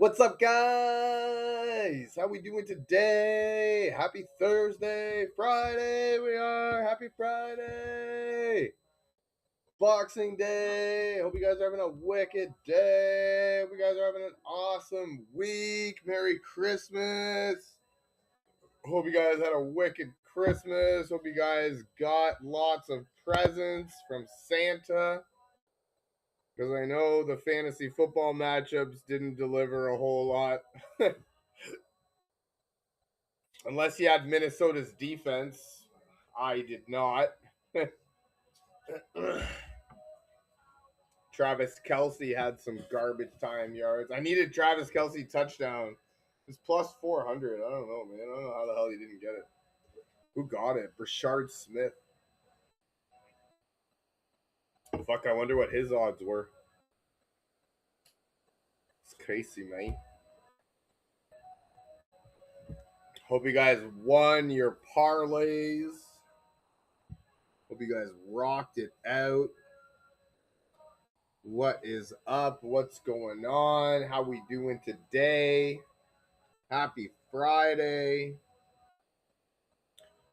What's up, guys? How we doing today? Happy Thursday, Friday. We are happy Friday, Boxing Day. Hope you guys are having a wicked day. Hope you guys are having an awesome week. Merry Christmas. Hope you guys had a wicked Christmas. Hope you guys got lots of presents from Santa. Because I know the fantasy football matchups didn't deliver a whole lot. Unless you had Minnesota's defense. I did not. Travis Kelsey had some garbage time yards. I needed Travis Kelsey touchdown. It's plus 400. I don't know, man. I don't know how the hell he didn't get it. Who got it? Brashard Smith. Fuck, I wonder what his odds were. It's crazy, man. Hope you guys won your parlays. Hope you guys rocked it out. What is up? What's going on? How we doing today? Happy Friday.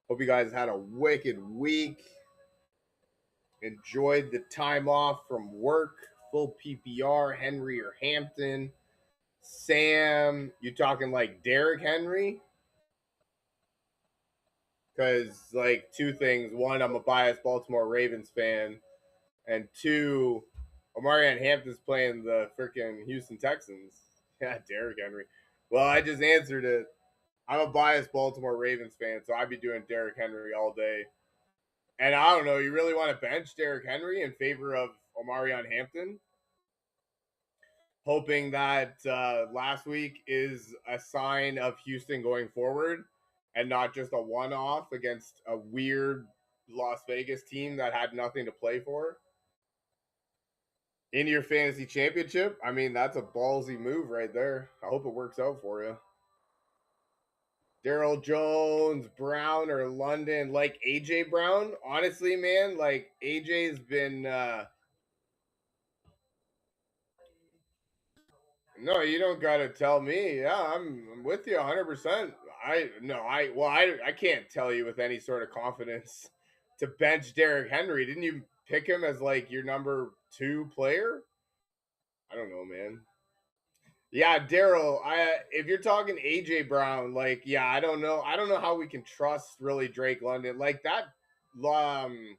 Hope you guys had a wicked week. Enjoyed the time off from work. Full PPR, Henry or Hampton. Sam, you talking like Derrick Henry? Because, like, two things. One, I'm a biased Baltimore Ravens fan. And two, Omarion Hampton's playing the freaking Houston Texans. Yeah, Derrick Henry. Well, I just answered it. I'm a biased Baltimore Ravens fan, so I'd be doing Derrick Henry all day. And I don't know, you really want to bench Derrick Henry in favor of Omarion Hampton? Hoping that last week is a sign of Houston going forward and not just a one-off against a weird Las Vegas team that had nothing to play for. In your fantasy championship, I mean, that's a ballsy move right there. I hope it works out for you. Daryl Jones, Brown, or London, like AJ Brown. Honestly, man, like AJ's been. No, you don't got to tell me. Yeah, I'm with you 100%. I can't tell you with any sort of confidence to bench Derrick Henry. Didn't you pick him as like your number 2 player? I don't know, man. Yeah, Daryl. If you're talking AJ Brown, like, yeah, I don't know. I don't know how we can trust really Drake London. Like um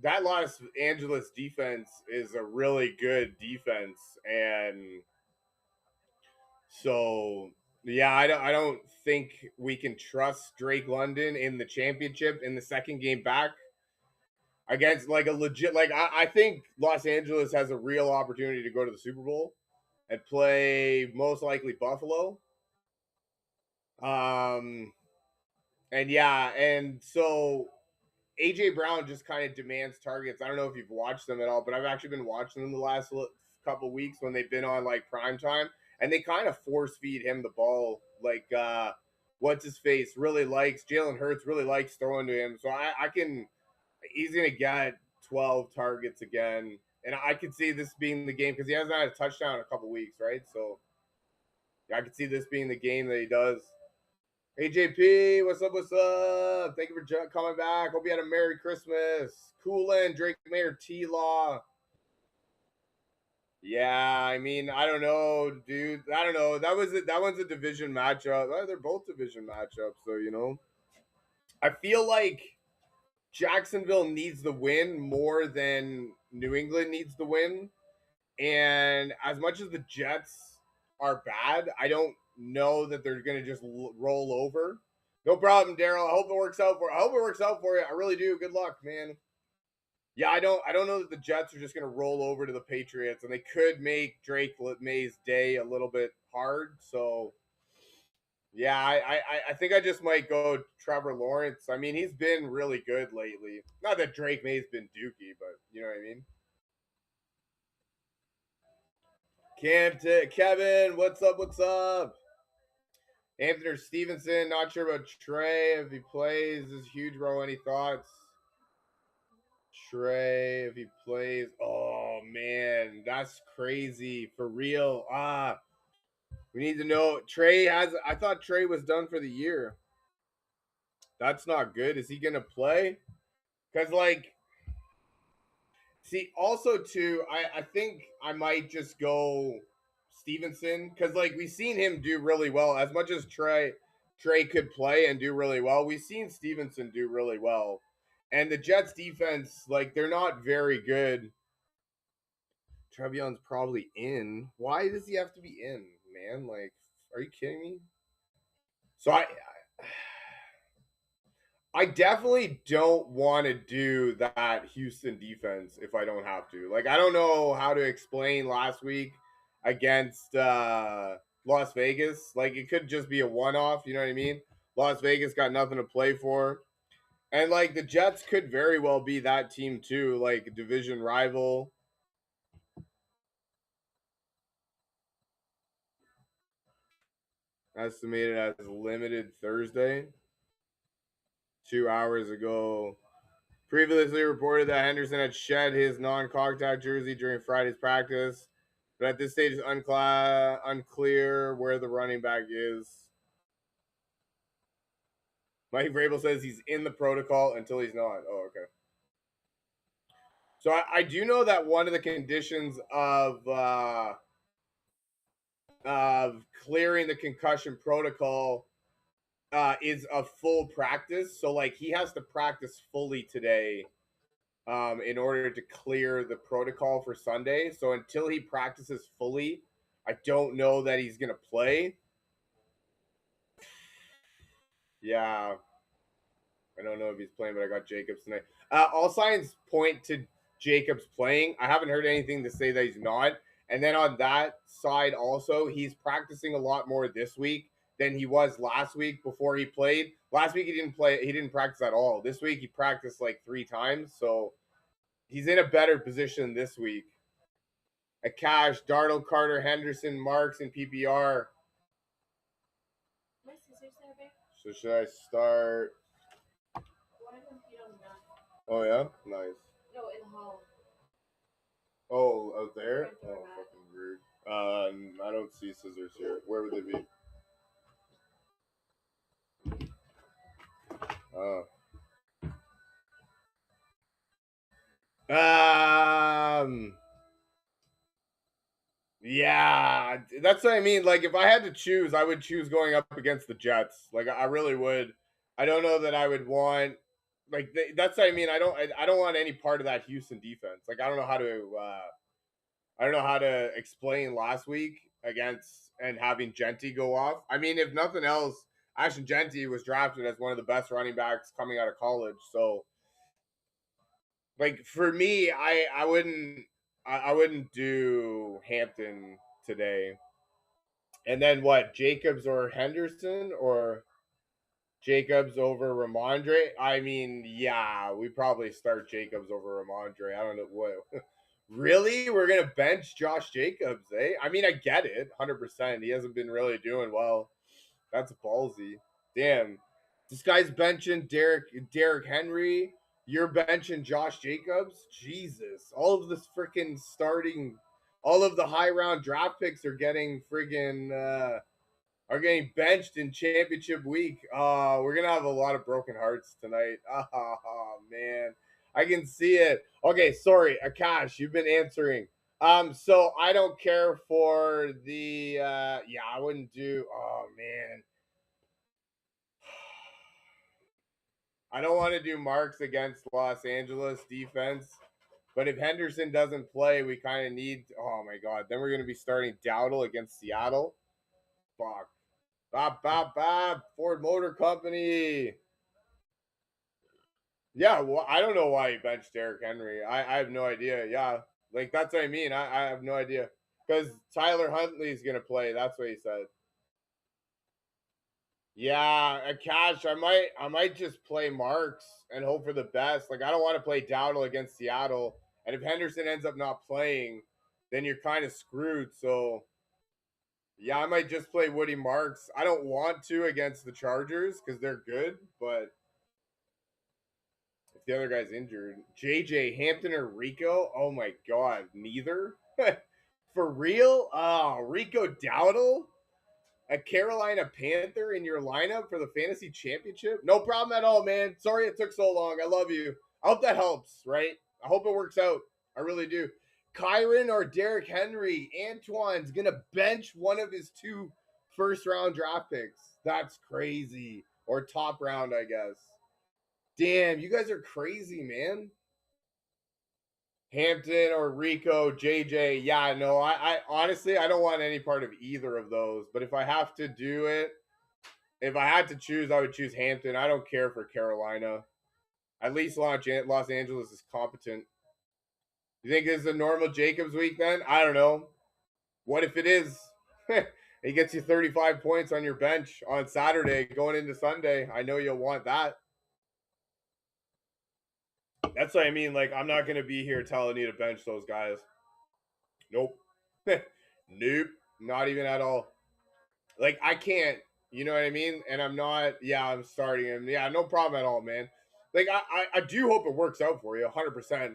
that Los Angeles defense is a really good defense, and so yeah, I don't think we can trust Drake London in the championship in the second game back against like a legit like I think Los Angeles has a real opportunity to go to the Super Bowl and play most likely Buffalo. Um, and yeah, and so AJ Brown just kind of demands targets. I don't know if you've watched them at all, but I've actually been watching them the last couple weeks when they've been on like prime time, and they kind of force feed him the ball. Like, what's his face really likes Jalen Hurts really likes throwing to him, so I can he's gonna get 12 targets again, and I could see this being the game because he hasn't had a touchdown in a couple weeks, right? So I could see this being the game that he does. AJP, what's up? What's up? Thank you for coming back. Hope you had a Merry Christmas. Coolin, Drake Mayer, T Law. Yeah, I mean, I don't know, dude. I don't know. That was it. That one's a division matchup. Well, they're both division matchups, so you know. I feel like Jacksonville needs the win more than New England needs the win. And as much as the Jets are bad, I don't know that they're going to just roll over. No problem, Daryl. I hope it works out for. I hope it works out for you. I really do. Good luck, man. Yeah, I don't. I don't know that the Jets are just going to roll over to the Patriots, and they could make Drake May's day a little bit hard. So, yeah, I think I just might go Trevor Lawrence. I mean, he's been really good lately. Not that Drake May's been dookie, but you know what I mean. Kevin, what's up? What's up? Anthony Stevenson, not sure about Trey if he plays. This is huge, bro. Any thoughts? Trey, if he plays. Oh man, that's crazy. For real. We need to know Trey has. I thought Trey was done for the year. That's not good. Is he gonna play? Because like, see, also too, I think I might just go Stevenson because like we've seen him do really well. As much as Trey could play and do really well, we've seen Stevenson do really well. And the Jets defense, like they're not very good. Trevion's probably in. Why does he have to be in, man? Like, are you kidding me? So I definitely don't want to do that Houston defense if I don't have to. Like I don't know how to explain last week against Las Vegas. Like it could just be a one-off, you know what I mean? Las Vegas got nothing to play for. And like the Jets could very well be that team too, like division rival. Estimated as limited Thursday. 2 hours ago, previously reported that Henderson had shed his non-contact jersey during Friday's practice, but at this stage it's unclear where the running back is. Mike Vrabel says he's in the protocol until he's not. Oh, okay. So I do know that one of the conditions of clearing the concussion protocol is a full practice. So like he has to practice fully today in order to clear the protocol for Sunday. So until he practices fully, I don't know that he's gonna play. Yeah, I don't know if he's playing, but I got Jacobs tonight. All signs point to Jacobs playing. I haven't heard anything to say that he's not. And then on that side, also, he's practicing a lot more this week than he was last week before he played. Last week he didn't play. He didn't practice at all. This week he practiced like 3 times, so he's in a better position this week. A Cash, Darnold, Carter, Henderson, Marks, and PPR. So should I start? Oh yeah, nice. Oh, out there. Oh, fucking rude. I don't see scissors here. Where would they be? Uh, um, yeah, that's what I mean. Like, if I had to choose, I would choose going up against the Jets. Like, I really would. I don't know that I would want. Like, that's what I mean. I don't want any part of that Houston defense. Like, I don't know how to. I don't know how to explain last week against and having Genty go off. I mean, if nothing else, Ashton Genty was drafted as one of the best running backs coming out of college. So, like for me, I wouldn't do Hampton today. And then what? Jacobs or Henderson or Jacobs over Ramondre? I mean, yeah, we probably start Jacobs over Ramondre. I don't know what. Really? We're gonna bench Josh Jacobs, eh? I mean, I get it, 100%. He hasn't been really doing well. That's ballsy. Damn, this guy's benching Derrick Henry. You're benching Josh Jacobs. Jesus, all of this freaking starting, all of the high round draft picks are getting friggin' are getting benched in championship week. We're gonna have a lot of broken hearts tonight. Oh man, I can see it. Okay, sorry, Akash, you've been answering. So I don't care for the yeah, I wouldn't do oh man. I don't want to do Marks against Los Angeles defense. But if Henderson doesn't play, we kind of need oh my god, then we're gonna be starting Dowdle against Seattle. Fuck. Bop, bop, bop. Ford Motor Company. Yeah, well, I don't know why he benched Derrick Henry. I have no idea. Yeah, like that's what I mean. I have no idea because Tyler Huntley's gonna play. That's what he said. Yeah, a Cash. I might just play Marks and hope for the best. Like I don't want to play Dowdle against Seattle, and if Henderson ends up not playing, then you're kind of screwed. So yeah, I might just play Woody Marks. I don't want to against the Chargers because they're good, but if the other guy's injured, JJ Hampton or Rico? Oh my god, neither. For real? Oh, Rico Dowdle? a Carolina Panther in your lineup for the fantasy championship? No problem at all, man. Sorry it took so long. I love you. I hope that helps, right? I hope it works out. I really do. Kyron or Derrick Henry? Antoine's going to bench one of his 2 first-round draft picks. That's crazy. Or top round, I guess. Damn, you guys are crazy, man. Hampton or Rico, JJ. Yeah, no, I honestly I don't want any part of either of those. But if I have to do it, if I had to choose, I would choose Hampton. I don't care for Carolina. At least Los Angeles is competent. You think this is a normal Jacobs week then? I don't know. What if it is? He gets you 35 points on your bench on Saturday going into Sunday. I know you'll want that. That's what I mean. Like, I'm not going to be here telling you to bench those guys. Nope. Nope. Not even at all. Like, I can't. You know what I mean? And I'm not. Yeah, I'm starting him. Yeah, no problem at all, man. Like, I do hope it works out for you, 100%.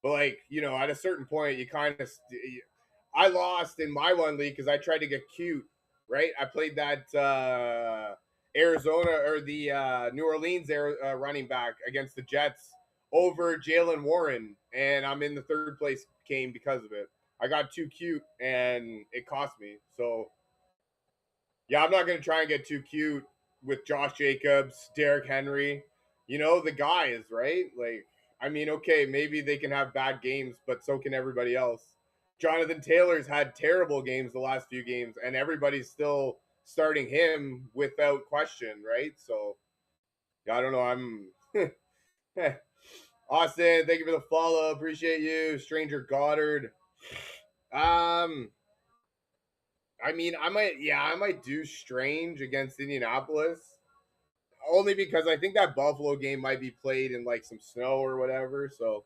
But, like, you know, at a certain point, you kind of. I lost in my one league because I tried to get cute, right? I played that Arizona or the New Orleans running back against the Jets over Jalen Warren, and I'm in the third place game because of it. I got too cute, and it cost me. So, yeah, I'm not going to try and get too cute with Josh Jacobs, Derrick Henry. You know, the guys, right? Like, I mean, okay, maybe they can have bad games, but so can everybody else. Jonathan Taylor's had terrible games the last few games, and everybody's still starting him without question, right? So, yeah, I don't know. I'm Austin. Thank you for the follow. Appreciate you, Stranger Goddard. I mean, I might do Strange against Indianapolis, only because I think that Buffalo game might be played in like some snow or whatever. So,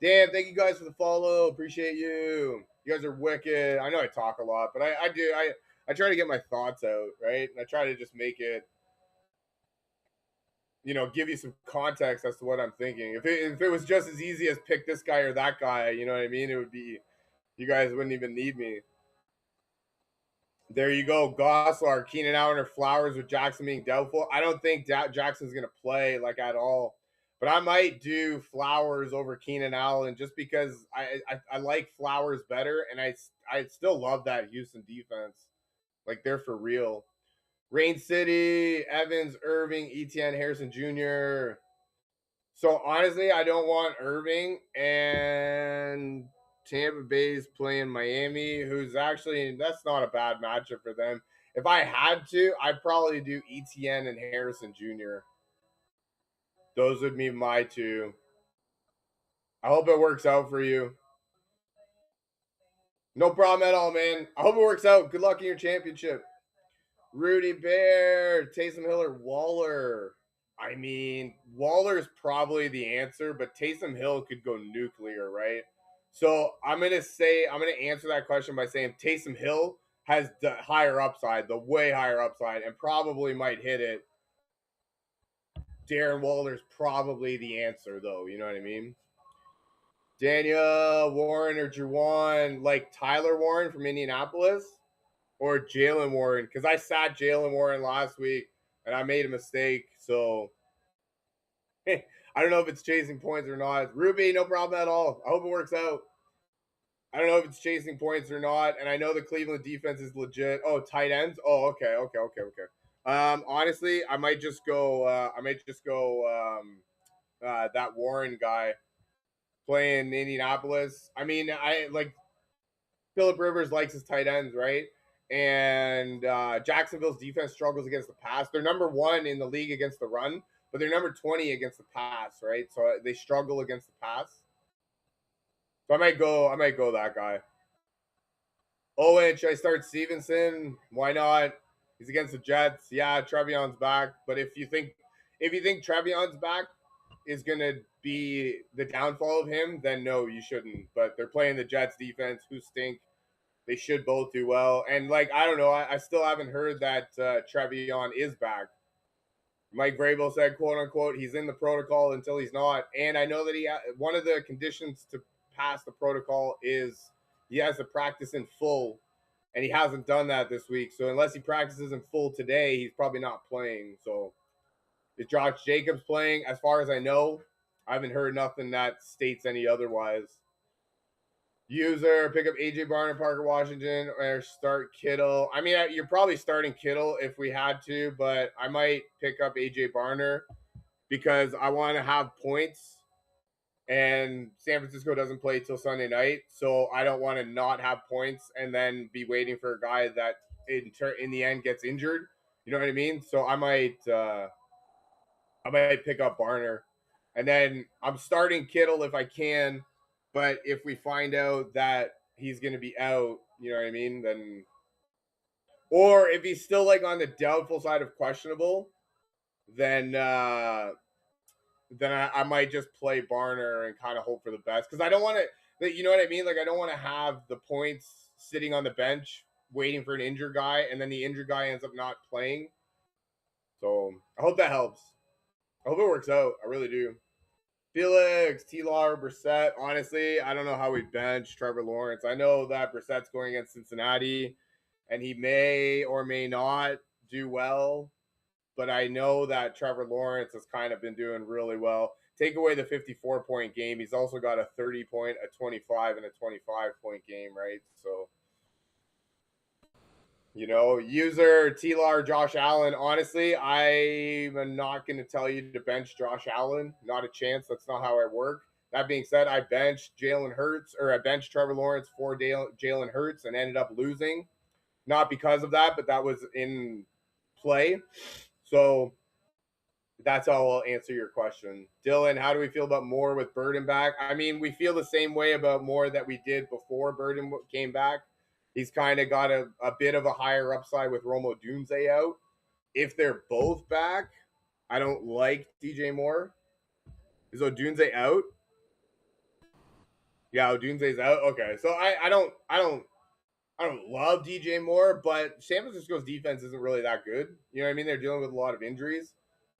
damn, thank you guys for the follow. Appreciate you. You guys are wicked. I know I talk a lot, but I try to get my thoughts out, right? And I try to just make it, you know, give you some context as to what I'm thinking. If it was just as easy as pick this guy or that guy, you know what I mean? It would be, you guys wouldn't even need me. There you go. Goslar, Keenan Allen, or Flowers with Jackson being doubtful. I don't think Jackson's going to play like at all. But I might do Flowers over Keenan Allen just because I like Flowers better, and I still love that Houston defense. Like, they're for real. Rain City, Evans, Irving, Etienne, Harrison Jr. So, honestly, I don't want Irving, and Tampa Bay's playing Miami, who's actually, that's not a bad matchup for them. If I had to, I'd probably do Etienne and Harrison Jr. Those would be my two. I hope it works out for you. No problem at all, man. I hope it works out. Good luck in your championship. Rudy Bear, Taysom Hill, or Waller. I mean, Waller's probably the answer, but Taysom Hill could go nuclear, right? So I'm gonna answer that question by saying Taysom Hill has the higher upside, the way higher upside, and probably might hit it. Darren Waller's probably the answer, though. You know what I mean? Daniel Warren or Juwan, like Tyler Warren from Indianapolis, or Jalen Warren, because I sat Jalen Warren last week and I made a mistake. So I don't know if it's chasing points or not. Ruby, no problem at all. I hope it works out. I don't know if it's chasing points or not, and I know the Cleveland defense is legit. Oh, tight ends. Oh, okay. Honestly, I might just go. That Warren guy playing Indianapolis. I mean, I like Phillip Rivers likes his tight ends, right? And Jacksonville's defense struggles against the pass. They're number 1 in the league against the run, but they're number 20 against the pass, right? So they struggle against the pass. So I might go that guy. Owen, should I start Stevenson? Why not? He's against the Jets. Yeah, Trevion's back. But if you think Trevion's back is gonna be the downfall of him, then no, you shouldn't. But they're playing the Jets defense, who stink. They should both do well. And like, I don't know, I still haven't heard that Trevion is back. Mike Vrabel said, quote unquote, he's in the protocol until he's not. And I know that one of the conditions to pass the protocol is he has to practice in full and he hasn't done that this week. So unless he practices in full today, he's probably not playing. So is Josh Jacobs playing? As far as I know, I haven't heard nothing that states any otherwise. User, pick up AJ Barner, Parker Washington, or start Kittle. I mean, you're probably starting Kittle if we had to, but I might pick up AJ Barner because I want to have points, and San Francisco doesn't play till Sunday night, so I don't want to not have points and then be waiting for a guy that in the end gets injured. You know what I mean? So I might pick up Barner, and then I'm starting Kittle if I can. But if we find out that he's going to be out, you know what I mean? Then, or if he's still like on the doubtful side of questionable, then I might just play Barner and kind of hope for the best because I don't want to. You know what I mean? Like I don't want to have the points sitting on the bench waiting for an injured guy, and then the injured guy ends up not playing. So I hope that helps. I hope it works out. I really do. Felix, T-Law, Brissett. Honestly, I don't know how we bench Trevor Lawrence. I know that Brissett's going against Cincinnati, and he may or may not do well. But I know that Trevor Lawrence has kind of been doing really well. Take away the 54-point game. He's also got a 30-point, a 25, and a 25-point game, right? So user T-Lar, Josh Allen. Honestly, I'm not going to tell you to bench Josh Allen. Not a chance. That's not how I work. That being said, I benched Jalen Hurts, or I benched Trevor Lawrence for Jalen Hurts and ended up losing. Not because of that, but that was in play. So that's how I'll answer your question. Dylan, how do we feel about Moore with Burden back? I mean, we feel the same way about Moore that we did before Burden came back. He's kind of got a bit of a higher upside with Romo Dunze out. If they're both back, I don't like DJ Moore. Is Odunze out? Yeah, Odunze's out. Okay, so I don't love DJ Moore, but San Francisco's defense isn't really that good. You know what I mean? They're dealing with a lot of injuries.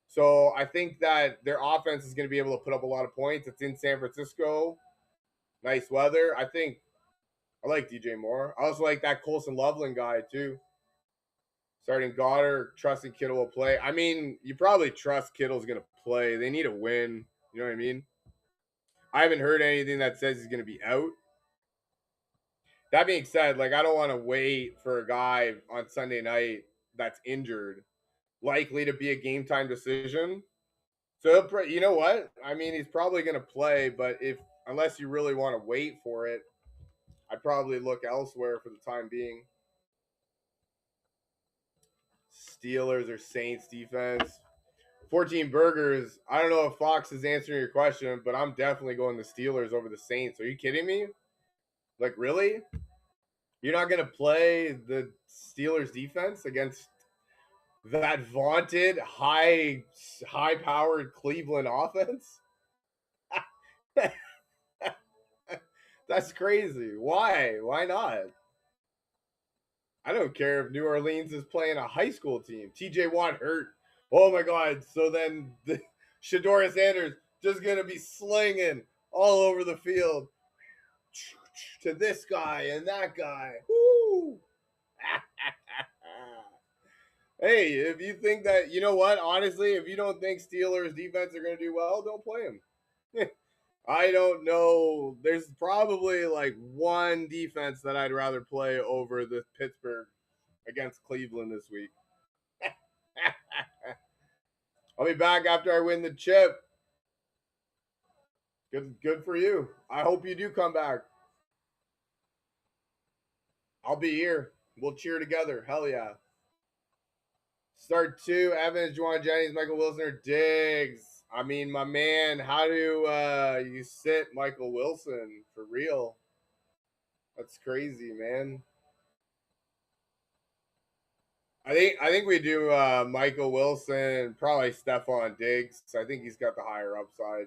So I think that their offense is going to be able to put up a lot of points. It's in San Francisco. Nice weather. I like DJ Moore. I also like that Colson Loveland guy too. Starting Goddard, trusting Kittle will play. I mean, you probably trust Kittle's going to play. They need a win. You know what I mean? I haven't heard anything that says he's going to be out. That being said, like I don't want to wait for a guy on Sunday night that's injured, likely to be a game time decision. So you know what? I mean, he's probably going to play, but unless you really want to wait for it, I'd probably look elsewhere for the time being. Steelers or Saints defense. 14 burgers. I don't know if Fox is answering your question, but I'm definitely going the Steelers over the Saints. Are you kidding me? Like, really? You're not going to play the Steelers defense against that vaunted high-powered Cleveland offense? That's crazy. Why? Why not? I don't care if New Orleans is playing a high school team. TJ Watt hurt. Oh my God. So then Shador Sanders just going to be slinging all over the field to this guy and that guy. Woo! Hey, if you think that, you know what? Honestly, if you don't think Steelers defense are going to do well, don't play them. I don't know. There's probably like one defense that I'd rather play over the Pittsburgh against Cleveland this week. I'll be back after I win the chip. Good for you. I hope you do come back. I'll be here. We'll cheer together. Hell yeah. Start two. Evans, Juwan Jennings, Michael Wilson, or Diggs. I mean, my man, how do you sit Michael Wilson for real? That's crazy, man. I think we do Michael Wilson, probably Stephon Diggs. I think he's got the higher upside.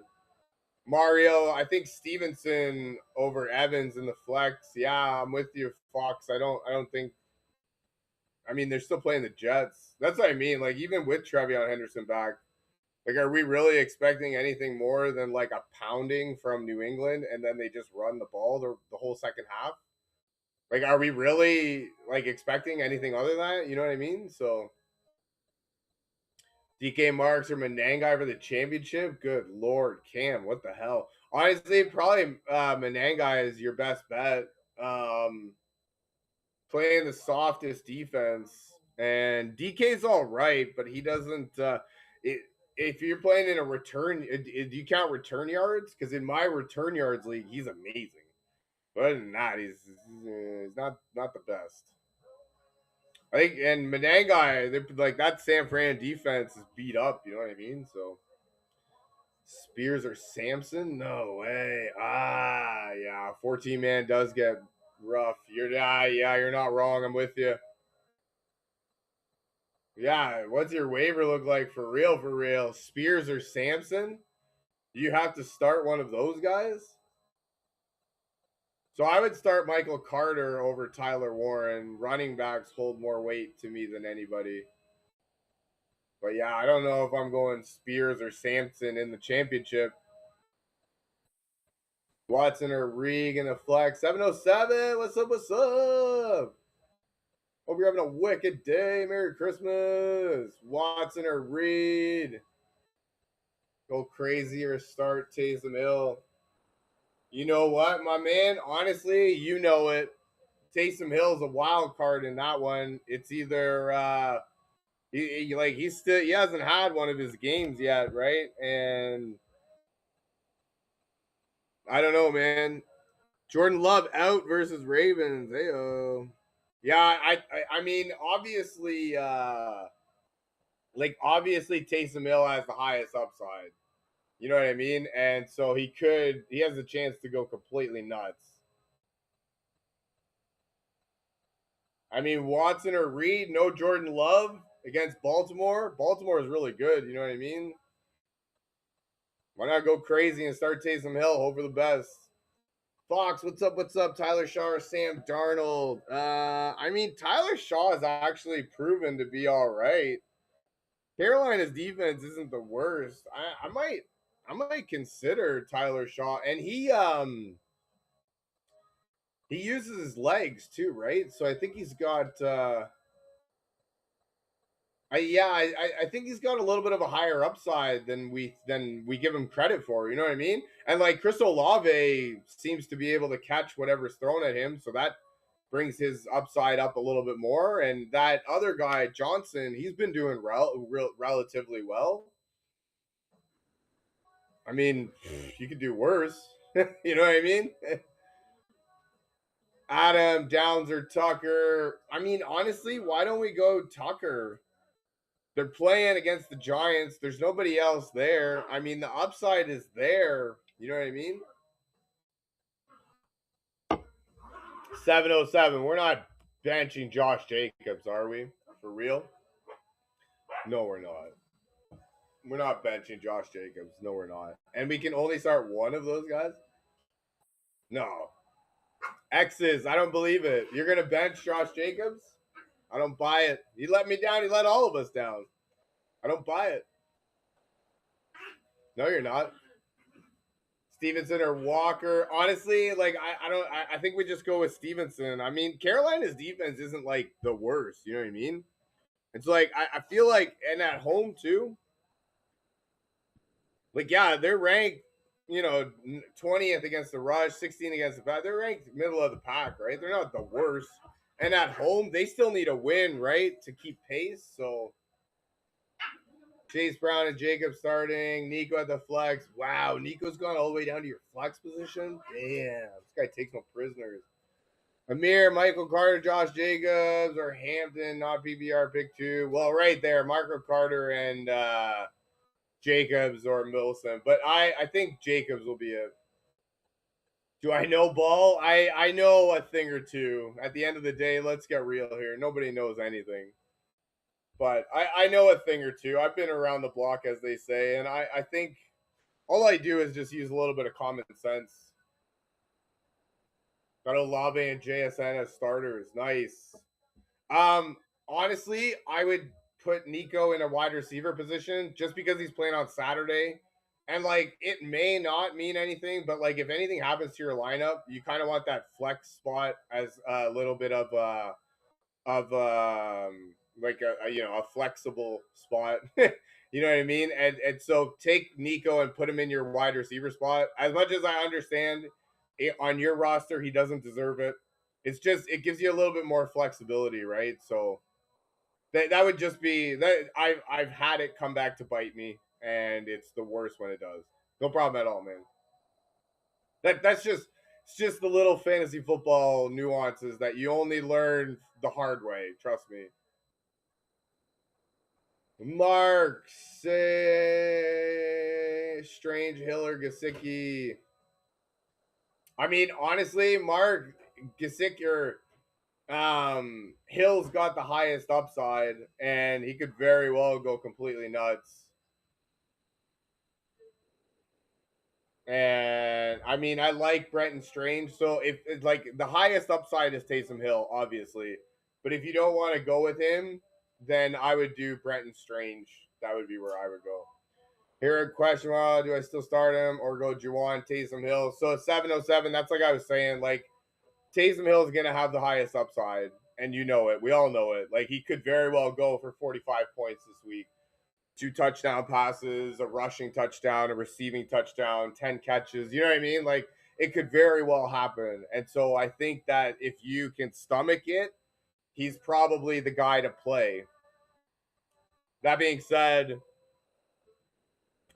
Mario, I think Stevenson over Evans in the flex. Yeah, I'm with you, Fox. I don't think. I mean, they're still playing the Jets. That's what I mean. Like even with Trevion Henderson back, like, are we really expecting anything more than like a pounding from New England and then they just run the ball the whole second half? Like, are we really like expecting anything other than that? You know what I mean? So DK Marks or Menangai for the championship? Good lord, Cam, what the hell? Honestly, probably Menangai is your best bet. Um, Playing the softest defense, and DK's all right, but he doesn't. It, if you're playing in a return, do you count return yards? Because in my return yards league, he's amazing. But other than that, he's not the best. I think, and Menangai, like that San Fran defense is beat up. You know what I mean? So Spears or Samson? No way. Yeah, 14 man does get rough. Yeah, you're not wrong. I'm with you. Yeah, what's your waiver look like for real? For real, Spears or Samson? You have to start one of those guys. So I would start Michael Carter over Tyler Warren. Running backs hold more weight to me than anybody. But yeah, I don't know if I'm going Spears or Sampson in the championship. Watson or Reed in the flex. 707. What's up? What's up? Hope you're having a wicked day. Merry Christmas. Watson or Reed. Go crazy or start Taysom Hill. You know what, my man? Honestly, you know it. Taysom Hill's a wild card in that one. It's either he hasn't had one of his games yet, right? And I don't know, man. Jordan Love out versus Ravens. Heyo. Yeah, I mean, obviously Taysom Hill has the highest upside. You know what I mean? And so he has a chance to go completely nuts. I mean, Watson or Reed, no Jordan Love against Baltimore. Baltimore is really good. You know what I mean? Why not go crazy and start Taysom Hill? Hope for the best. Fox, what's up? What's up? Tyler Shaw or Sam Darnold? I mean, Tyler Shaw has actually proven to be all right. Carolina's defense isn't the worst. I might consider Tyler Shaw, and he uses his legs too, right? So I think he's got I think he's got a little bit of a higher upside than we give him credit for. You know what I mean? And like Chris Olave seems to be able to catch whatever's thrown at him, so that brings his upside up a little bit more. And that other guy Johnson, he's been doing relatively well. I mean, you could do worse. You know what I mean? Adam Downs or Tucker. I mean, honestly, why don't we go Tucker? They're playing against the Giants. There's nobody else there. I mean, the upside is there. You know what I mean? 707. We're not benching Josh Jacobs, are we? For real? No, we're not. We're not benching Josh Jacobs. No, we're not. And we can only start one of those guys? No. X's. I don't believe it. You're going to bench Josh Jacobs? I don't buy it. He let me down. He let all of us down. I don't buy it. No, you're not. Stevenson or Walker. Honestly, like I don't. I think we just go with Stevenson. I mean, Carolina's defense isn't like the worst. You know what I mean? It's like I feel like, and at home too. Like yeah, they're ranked. 20th against the rush, 16 against the pack. They're ranked middle of the pack, right? They're not the worst. And at home, they still need a win, right, to keep pace. So Chase Brown and Jacob starting. Nico at the flex. Wow, Nico's gone all the way down to your flex position. Damn, this guy takes no prisoners. Amir, Michael Carter, Josh Jacobs, or Hampton, not PBR pick two. Well, right there, Michael Carter and Jacobs or Milson. But I think Jacobs will be it. Do I know ball? I know a thing or two. At the end of the day, let's get real here. Nobody knows anything. But I know a thing or two. I've been around the block, as they say, and I think all I do is just use a little bit of common sense. Got Olave and JSN as starters. Nice. Um, Honestly, I would put Nico in a wide receiver position just because he's playing on Saturday. And like it may not mean anything, but like if anything happens to your lineup, you kind of want that flex spot as a little bit of like a flexible spot. You know what I mean? And so take Nico and put him in your wide receiver spot. As much as I understand it, on your roster, he doesn't deserve it. It's just it gives you a little bit more flexibility, right? So that would just be that I've had it come back to bite me, and it's the worst when it does. No problem at all, man. That's just it's just the little fantasy football nuances that you only learn the hard way. Trust me. Mark say Strange Hill or Gasicki. I mean, honestly, Mark Gasicki or Hill's got the highest upside, and he could very well go completely nuts. And I mean, I like Brenton Strange. So if it's like the highest upside is Taysom Hill, obviously. But if you don't want to go with him, then I would do Brenton Strange. That would be where I would go. Here a question: do I still start him or go Juwan Taysom Hill? So 707. That's like I was saying. Like Taysom Hill is gonna have the highest upside, and you know it. We all know it. Like he could very well go for 45 points this week. Two touchdown passes, a rushing touchdown, a receiving touchdown, 10 catches. You know what I mean? Like it could very well happen. And so I think that if you can stomach it, he's probably the guy to play. That being said,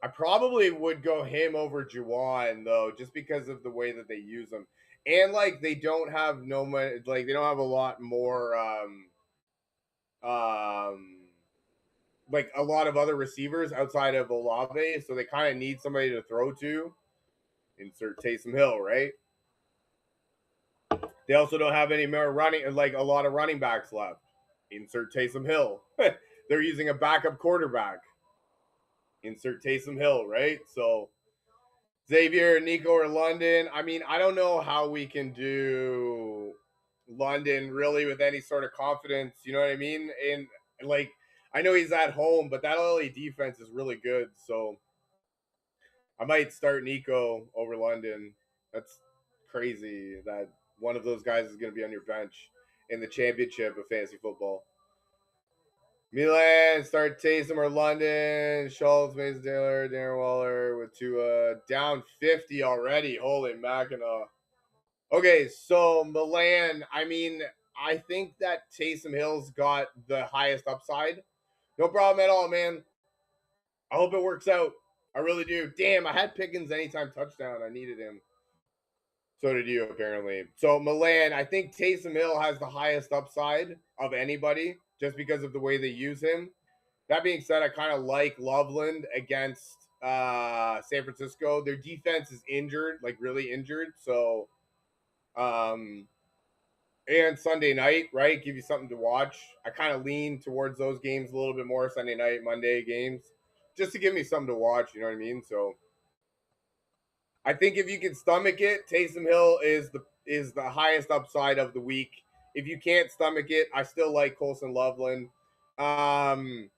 I probably would go him over Juwan though, just because of the way that they use him. And like they don't have no money, like they don't have a lot more um like a lot of other receivers outside of Olave, so they kind of need somebody to throw to. Insert Taysom Hill, right? They also don't have any more running, like a lot of running backs left. Insert Taysom Hill. They're using a backup quarterback. Insert Taysom Hill, right? So Xavier, Nico, or London. I mean, I don't know how we can do London really with any sort of confidence. You know what I mean? And like, I know he's at home, but that LA defense is really good. So I might start Nico over London. That's crazy that one of those guys is going to be on your bench in the championship of fantasy football. Milan, start Taysom or London. Schultz, Mason Taylor, Darren Waller with Tua. Down 50 already. Holy Mackinac. Okay, so Milan, I mean, I think that Taysom Hill's got the highest upside. No problem at all, man. I hope it works out. I really do. Damn, I had Pickens anytime touchdown. I needed him. So did you, apparently. So Milan, I think Taysom Hill has the highest upside of anybody just because of the way they use him. That being said, I kind of like Loveland against San Francisco. Their defense is injured, like really injured. So, and Sunday night, right? Give you something to watch. I kind of lean towards those games a little bit more Sunday night, Monday games, just to give me something to watch. You know what I mean? So I think if you can stomach it, Taysom Hill is the highest upside of the week. If you can't stomach it, I still like Colson Loveland. Um,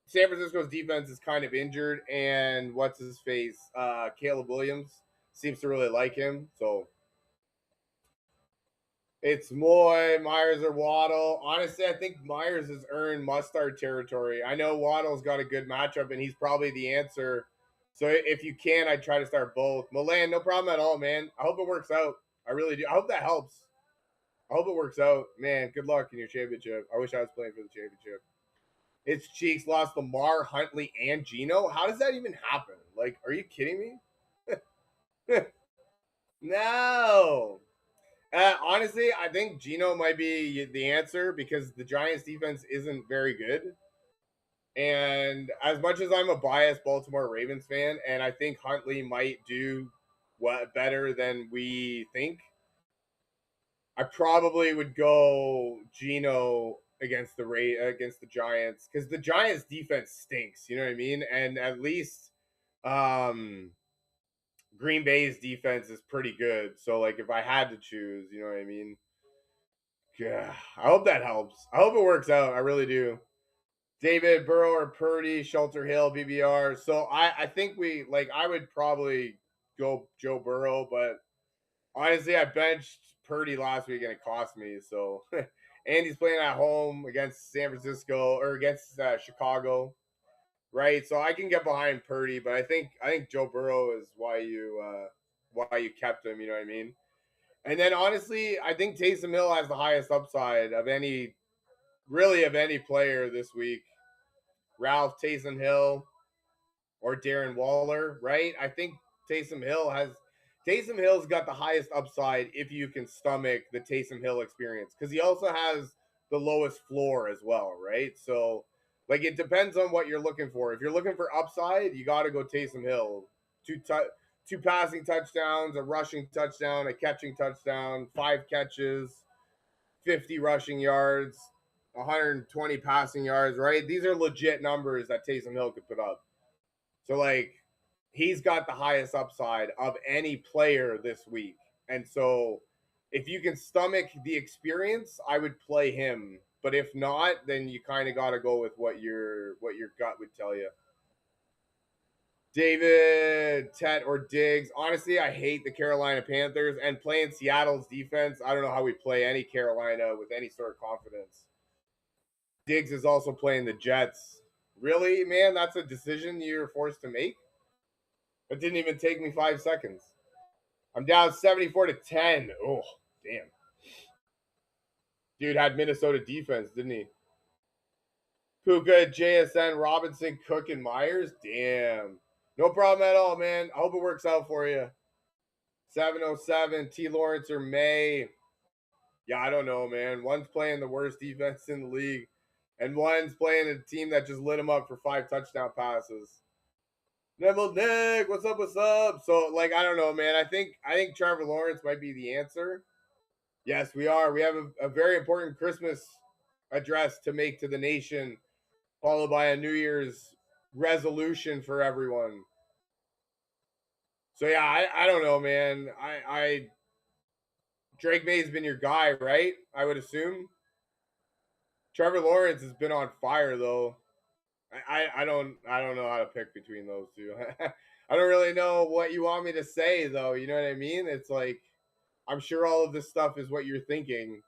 San Francisco's defense is kind of injured, and what's his face? Caleb Williams seems to really like him. So it's Moy, Myers, or Waddle. Honestly, I think Myers has earned must-start territory. I know Waddle's got a good matchup, and he's probably the answer. So if you can, I'd try to start both. Milan, no problem at all, man. I hope it works out. I really do. I hope that helps. I hope it works out. Man, good luck in your championship. I wish I was playing for the championship. It's Cheeks lost Lamar, Huntley, and Geno. How does that even happen? Like, are you kidding me? No. Honestly, I think Geno might be the answer because the Giants defense isn't very good. And as much as I'm a biased Baltimore Ravens fan, and I think Huntley might do what better than we think, I probably would go Geno against the Giants because the Giants defense stinks. You know what I mean? And at least um, Green Bay's defense is pretty good. So like if I had to choose, you know what I mean? Yeah, I hope that helps. I hope it works out. I really do. David Burrow or Purdy, Shelter Hill, BBR. So I think we like I would probably go Joe Burrow, but honestly, I benched Purdy last week and it cost me. So Andy's playing at home against San Francisco or against Chicago, right? So I can get behind Purdy, but I think Joe Burrow is why you kept him. You know what I mean? And then honestly, I think Taysom Hill has the highest upside of any really of any player this week. Ralph Taysom Hill or Darren Waller, right? I think Taysom Hill's got the highest upside if you can stomach the Taysom Hill experience because he also has the lowest floor as well, right? So like it depends on what you're looking for. If you're looking for upside, you got to go Taysom Hill. Two passing touchdowns, a rushing touchdown, a catching touchdown, 5 catches, 50 rushing yards, 120 passing yards, right? These are legit numbers that Taysom Hill could put up. So like he's got the highest upside of any player this week. And so if you can stomach the experience, I would play him. But if not, then you kind of got to go with what your gut would tell you. David, Tet, or Diggs. Honestly, I hate the Carolina Panthers and playing Seattle's defense. I don't know how we play any Carolina with any sort of confidence. Diggs is also playing the Jets. Really, man, that's a decision you're forced to make. It didn't even take me 5 seconds. I'm down 74-10. Oh, damn. Dude had Minnesota defense, didn't he? Puka, JSN, Robinson, Cook, and Myers. Damn. No problem at all, man. I hope it works out for you. 707, T. Lawrence or May. Yeah, I don't know, man. One's playing the worst defense in the league, and one's playing a team that just lit him up for 5 touchdown passes. Neville Nick, what's up? What's up? So, like, I don't know, man. I think Trevor Lawrence might be the answer. Yes, we are. We have a very important Christmas address to make to the nation, followed by a New Year's resolution for everyone. So yeah, I don't know, man. I Drake May's been your guy, right? I would assume. Trevor Lawrence has been on fire though. I don't know how to pick between those two. I don't really know what you want me to say though. You know what I mean? It's like I'm sure all of this stuff is what you're thinking.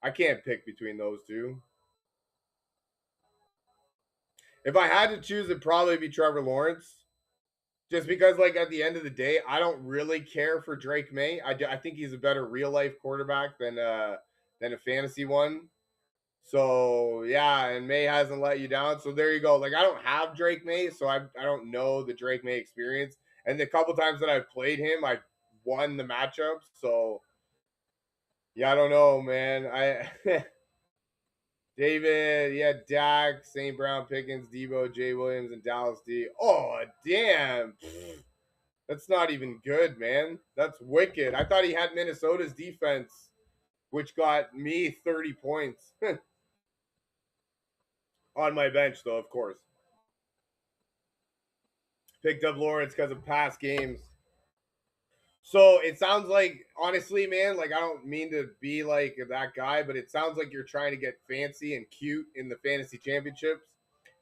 I can't pick between those two. If I had to choose, it'd probably be Trevor Lawrence. Just because, like, at the end of the day, I don't really care for Drake May. I think he's a better real life quarterback than a fantasy one. So yeah, and May hasn't let you down. So there you go. Like I don't have Drake May, so I don't know the Drake May experience. And the couple times that I've played him, I've won the matchup. So yeah, I don't know, man. I David, yeah, Dak, St. Brown, Pickens, Debo, Jay Williams, and Dallas D. Oh damn. That's not even good, man. That's wicked. I thought he had Minnesota's defense, which got me 30 points on my bench, though, of course. Picked up Lawrence because of past games. So it sounds like, honestly, man, like I don't mean to be like that guy, but it sounds like you're trying to get fancy and cute in the fantasy championships.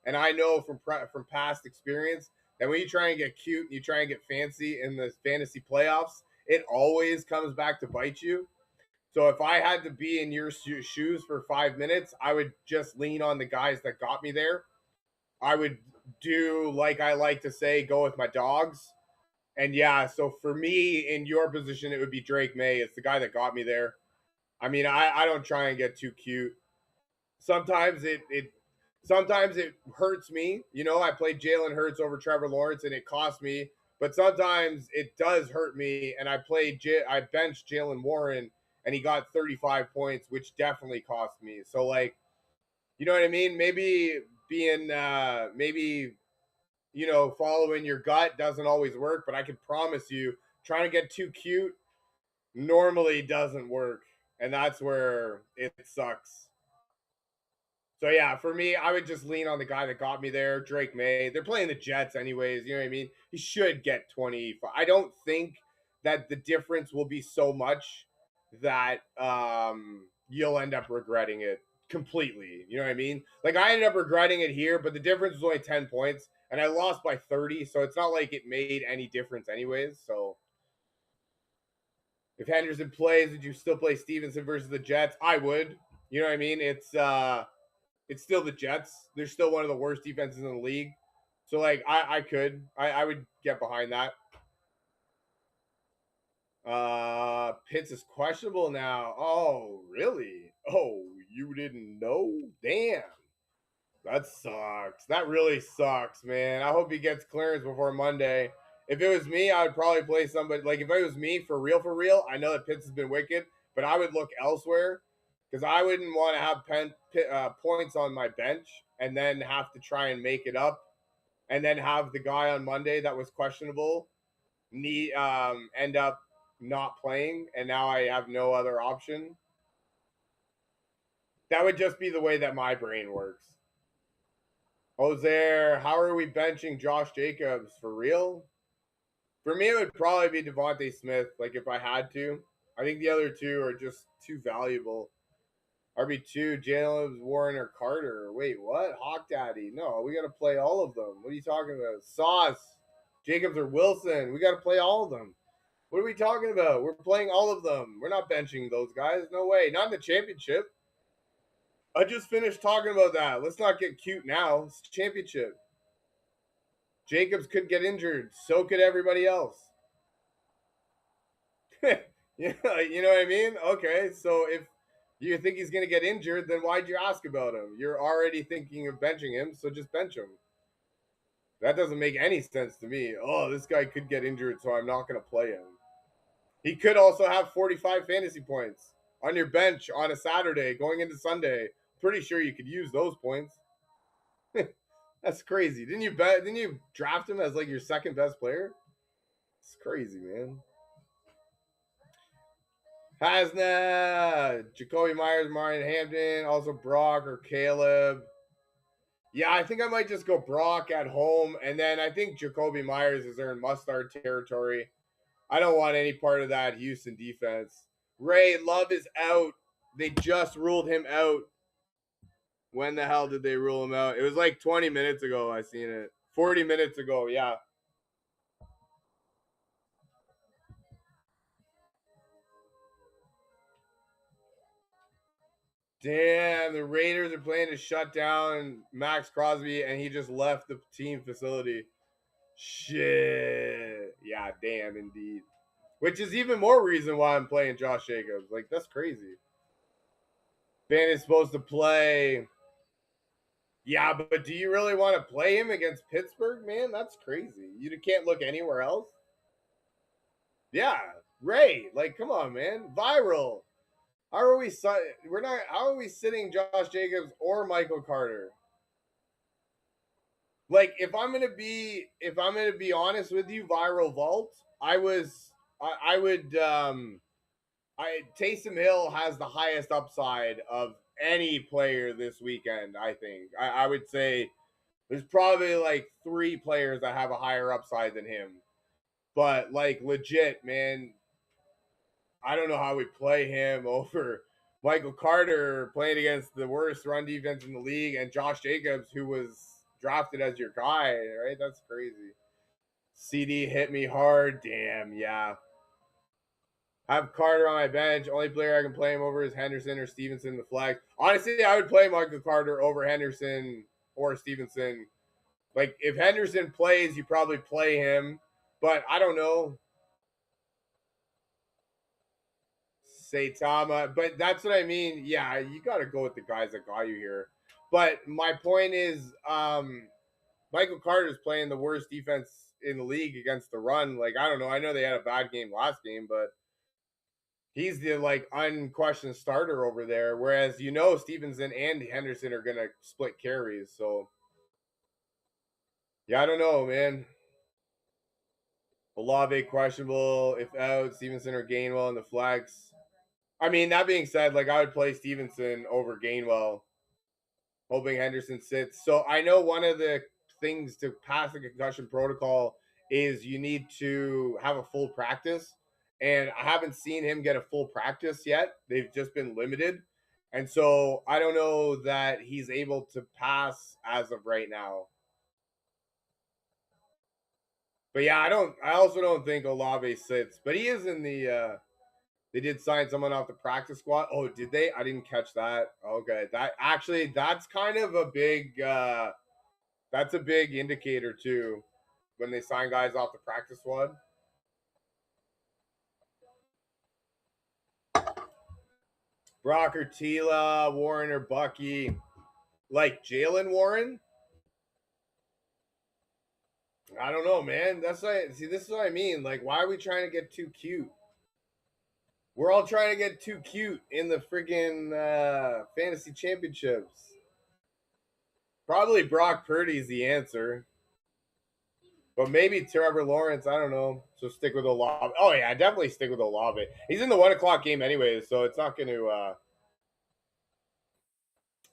And I know from past experience that when you try and get cute and you try and get fancy in the fantasy playoffs, it always comes back to bite you. So if I had to be in your shoes for 5 minutes, I would just lean on the guys that got me there. I would do like I like to say, go with my dogs. And yeah, so for me in your position, it would be Drake May. It's the guy that got me there. I mean, I don't try and get too cute. Sometimes it hurts me. You know, I played Jalen Hurts over Trevor Lawrence and it cost me. But sometimes it does hurt me. And I benched Jalen Warren and he got 35 points, which definitely cost me. So like, you know what I mean? Maybe following your gut doesn't always work, but I can promise you, trying to get too cute normally doesn't work. And that's where it sucks. So yeah, for me, I would just lean on the guy that got me there, Drake May. They're playing the Jets anyways, you know what I mean? He should get 20. I don't think that the difference will be so much that you'll end up regretting it. completely. You know what I mean? Like I ended up regretting it here, but the difference was only 10 points, and I lost by 30, so it's not like it made any difference anyways. So if Henderson plays, would you still play Stevenson versus the Jets? I would. You know what I mean? It's still the Jets. They're still one of the worst defenses in the league. So like I would get behind that. Pitts is questionable now. Oh, really? Oh, you didn't know? Damn. That sucks. That really sucks, man. I hope he gets clearance before Monday. If it was me, I would probably play somebody. Like, if it was me, for real, I know that Pitts has been wicked, but I would look elsewhere because I wouldn't want to have points on my bench and then have to try and make it up and then have the guy on Monday that was questionable end up not playing, and now I have no other option. That would just be the way that my brain works. Jose, how are we benching Josh Jacobs? For real? For me, it would probably be Devontae Smith, like if I had to. I think the other two are just too valuable. RB2, Jalen Warren or Carter. Wait, what? Hawk Daddy. No, we got to play all of them. What are you talking about? Sauce, Jacobs or Wilson. We got to play all of them. What are we talking about? We're playing all of them. We're not benching those guys. No way. Not in the championship. I just finished talking about that. Let's not get cute now. It's championship. Jacobs could get injured. So could everybody else. Yeah, you know what I mean? Okay, so if you think he's going to get injured, then why'd you ask about him? You're already thinking of benching him, so just bench him. That doesn't make any sense to me. Oh, this guy could get injured, so I'm not going to play him. He could also have 45 fantasy points on your bench on a Saturday going into Sunday. Pretty sure you could use those points. That's crazy. Didn't you draft him as like your second best player? It's crazy, man. Hasna, Jacoby Myers, Marion Hampton, also Brock or Caleb. Yeah, I think I might just go Brock at home, and then I think Jacoby Myers is there in must-start territory. I don't want any part of that Houston defense. Ray Love is out. They just ruled him out. When the hell did they rule him out? It was like 20 minutes ago. I seen it. 40 minutes ago. Yeah. Damn, the Raiders are planning to shut down Max Crosby, and he just left the team facility. Shit. Yeah, damn, indeed. Which is even more reason why I'm playing Josh Jacobs. Like, that's crazy. Ben is supposed to play. Yeah, but do you really want to play him against Pittsburgh, man? That's crazy. You can't look anywhere else. Yeah, Ray. Like, come on, man. Viral. How are we? We're not. How are we sitting Josh Jacobs or Michael Carter? Like, if I'm gonna be honest with you, viral vault. I would. Taysom Hill has the highest upside of any player this weekend. I think. I would say there's probably like 3 players that have a higher upside than him. But like legit, man, I don't know how we play him over Michael Carter playing against the worst run defense in the league and Josh Jacobs, who was drafted as your guy, right? That's crazy. CD hit me hard. Damn, yeah. Have Carter on my bench. Only player I can play him over is Henderson or Stevenson in the flex. Honestly, I would play Michael Carter over Henderson or Stevenson. Like, if Henderson plays, you probably play him. But I don't know. Saitama, but that's what I mean. Yeah, you got to go with the guys that got you here. But my point is, Michael Carter is playing the worst defense in the league against the run. Like, I don't know. I know they had a bad game last game, but he's the like unquestioned starter over there. Whereas Stevenson and Henderson are gonna split carries. So yeah, I don't know, man. Olave questionable if out. Stevenson or Gainwell in the flex. I mean, that being said, like I would play Stevenson over Gainwell, hoping Henderson sits. So I know one of the things to pass the concussion protocol is you need to have a full practice. And I haven't seen him get a full practice yet. They've just been limited. And so I don't know that he's able to pass as of right now. But yeah, I also don't think Olave sits, but he is in the they did sign someone off the practice squad. Oh, did they? I didn't catch that. Okay. That's kind of a big that's a big indicator too when they sign guys off the practice squad. Brock or Tila, Warren or Bucky. Like Jalen Warren? I don't know, man. That's like, see, this is what I mean. Like, why are we trying to get too cute? We're all trying to get too cute in the friggin' fantasy championships. Probably Brock Purdy's the answer. But maybe Trevor Lawrence. I don't know. So stick with Olave. Oh yeah, definitely stick with Olave. He's in the 1 o'clock game anyways, so it's not going to.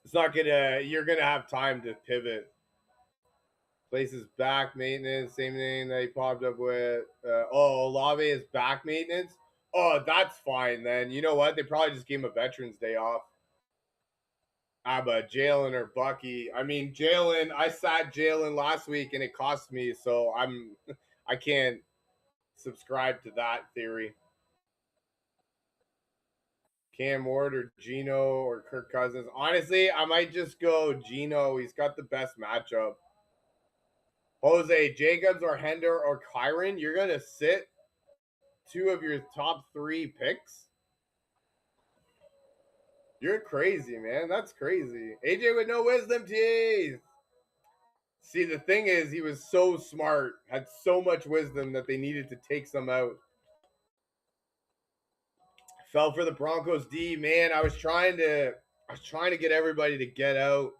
It's not gonna. You're gonna have time to pivot. Places back maintenance, same name that he popped up with. Olave is back maintenance. Oh, that's fine then. You know what? They probably just gave him a Veterans Day off. But Jalen or Bucky. I mean, Jalen. I sat Jalen last week and it cost me, so I can't subscribe to that theory. Cam Ward or Gino or Kirk Cousins. Honestly, I might just go Gino. He's got the best matchup. Jose Jacobs or Hender or Kyron. You're gonna sit two of your top 3 picks. You're crazy, man. That's crazy. AJ with no wisdom teeth. See, the thing is, he was so smart, had so much wisdom that they needed to take some out. Fell for the Broncos D, man. I was trying to get everybody to get out.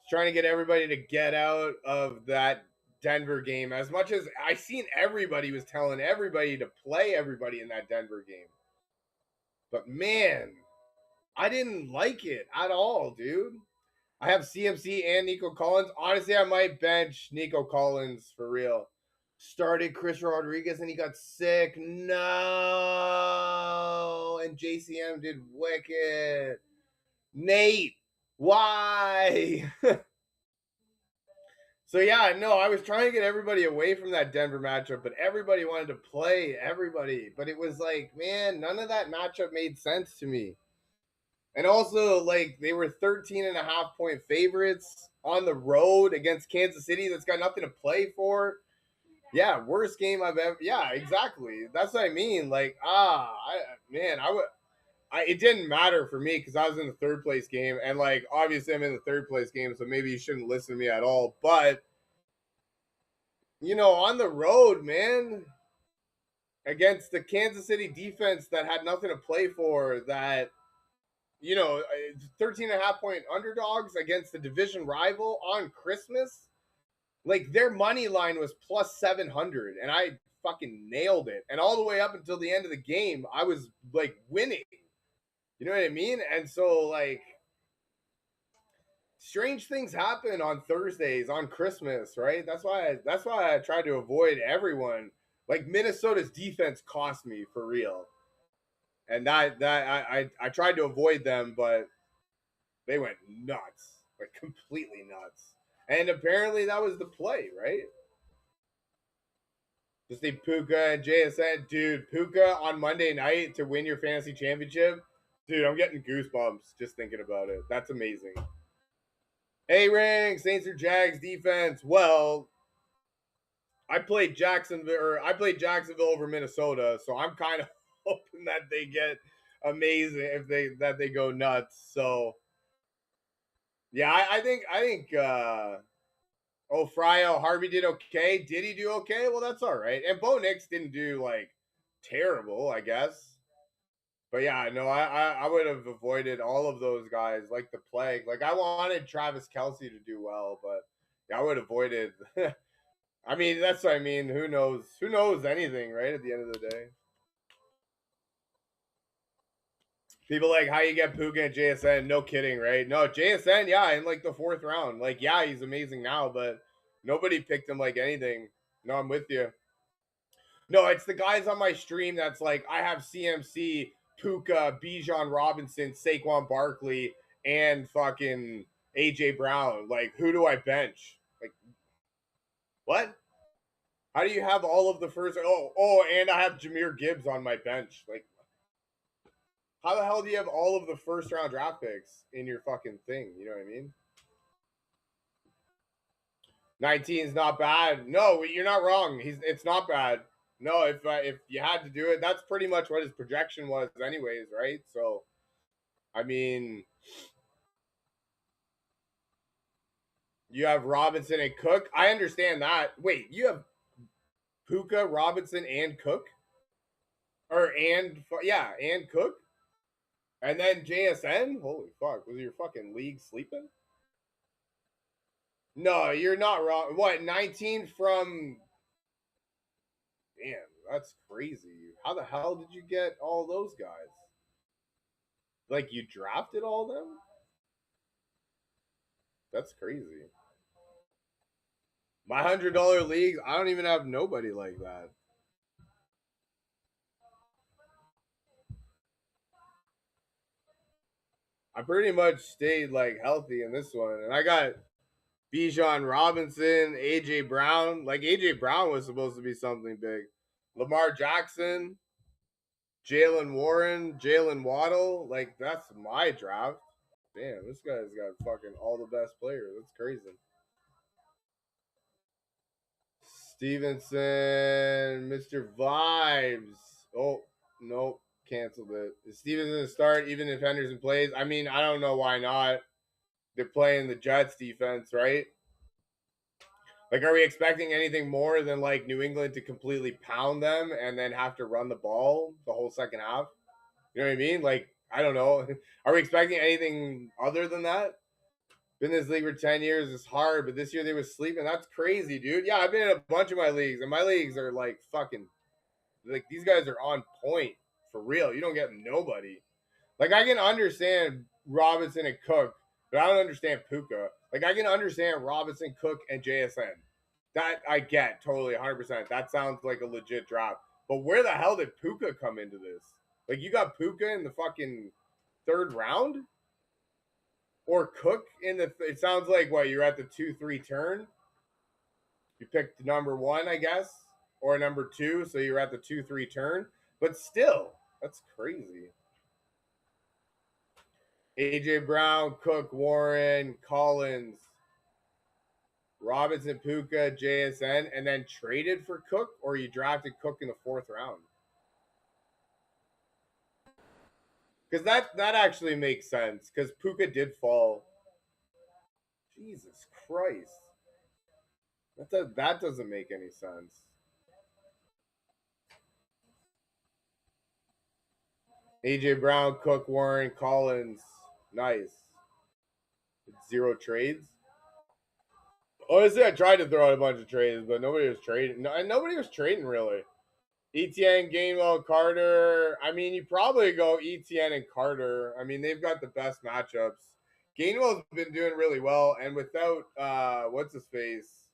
Trying to get everybody to get out of that Denver game. As much as I seen everybody was telling everybody to play everybody in that Denver game. But man, I didn't like it at all, dude. I have CMC and Nico Collins. Honestly, I might bench Nico Collins for real. Started Chris Rodriguez and he got sick. No. And JCM did wicked. Nate, why? So yeah, no, I was trying to get everybody away from that Denver matchup, but everybody wanted to play everybody. But it was like, man, none of that matchup made sense to me. And also, like, they were 13.5 point favorites on the road against Kansas City that's got nothing to play for. Yeah, worst game I've ever. Yeah, exactly. That's what I mean. Like, it didn't matter for me because I was in the third place game. And, like, obviously I'm in the third place game, so maybe you shouldn't listen to me at all. But, on the road, man, against the Kansas City defense that had nothing to play for, that 13.5 point underdogs against the division rival on Christmas. Like, their money line was plus 700, and I fucking nailed it. And all the way up until the end of the game, I was like winning. You know what I mean? And so, like, strange things happen on Thursdays on Christmas, right? That's why I tried to avoid everyone. Like, Minnesota's defense cost me for real. And I tried to avoid them, but they went nuts, like completely nuts. And apparently that was the play, right? Just need Puka and JSN. Dude, Puka on Monday night to win your fantasy championship. Dude, I'm getting goosebumps just thinking about it. That's amazing. A-Ring, Saints or Jags defense. Well, I played Jacksonville over Minnesota, so I'm kind of hoping that they get amazing if they go nuts. So yeah, I think Fryo Harvey did okay. Did he do okay? Well, that's all right. And Bo Nix didn't do like terrible, I guess. But yeah, no, I would have avoided all of those guys like the plague. Like, I wanted Travis Kelce to do well, but yeah, I would have avoided. I mean, that's what I mean. Who knows? Who knows anything, right? At the end of the day, people like how you get Puka and JSN. No kidding, right? No, JSN, yeah, in like the 4th round. Like, yeah, he's amazing now, but nobody picked him like anything. No, I'm with you. No, it's the guys on my stream that's like, I have CMC Puka, Bijan Robinson, Saquon Barkley, and fucking AJ Brown. Like, who do I bench? Like, what? How do you have all of the first? And I have Jahmyr Gibbs on my bench. Like, how the hell do you have all of the first round draft picks in your fucking thing? You know what I mean? 19 is not bad. No, you're not wrong. It's not bad. No, if you had to do it, that's pretty much what his projection was, anyways, right? So, I mean, you have Robinson and Cook. I understand that. Wait, you have Puka, Robinson, and Cook, and Cook, and then JSN. Holy fuck, was your fucking league sleeping? No, you're not wrong. What, 19 from? Damn, that's crazy. How the hell did you get all those guys? Like, you drafted all them? That's crazy. My $100 league, I don't even have nobody like that. I pretty much stayed like healthy in this one, and I got Bijan Robinson, AJ Brown. Like, AJ Brown was supposed to be something big. Lamar Jackson, Jalen Warren, Jalen Waddle. Like, that's my draft. Damn, this guy's got fucking all the best players. That's crazy. Stevenson, Mr. Vibes. Oh, nope. Canceled it. Is Stevenson to start even if Henderson plays? I mean, I don't know why not. They're playing the Jets defense, right? Like, are we expecting anything more than like New England to completely pound them and then have to run the ball the whole second half? You know what I mean? Like, I don't know. Are we expecting anything other than that? Been in this league for 10 years. It's hard, but this year they were sleeping. That's crazy, dude. Yeah, I've been in a bunch of my leagues, and my leagues are like fucking, like, these guys are on point for real. You don't get nobody. Like, I can understand Robinson and Cook, but I don't understand Puka. Like, I can understand Robinson, Cook, and JSN. That I get totally 100%. That sounds like a legit drop. But where the hell did Puka come into this? Like, you got Puka in the fucking third round? Or Cook in the. It sounds like what, you're at the 2-3 turn. You picked number one, I guess, or number two, so you're at the 2-3 turn. But still, that's crazy. AJ Brown, Cook, Warren, Collins, Robinson, Puka, JSN, and then traded for Cook, or you drafted Cook in the fourth round? Because that actually makes sense. Because Puka did fall. Jesus Christ, that doesn't make any sense. AJ Brown, Cook, Warren, Collins, nice. 0 trades. Honestly, I tried to throw out a bunch of trades, but nobody was trading. No, and nobody was trading really. ETN, Gainwell, Carter. I mean, you probably go ETN and Carter. I mean, they've got the best matchups. Gainwell's been doing really well, and without what's his face,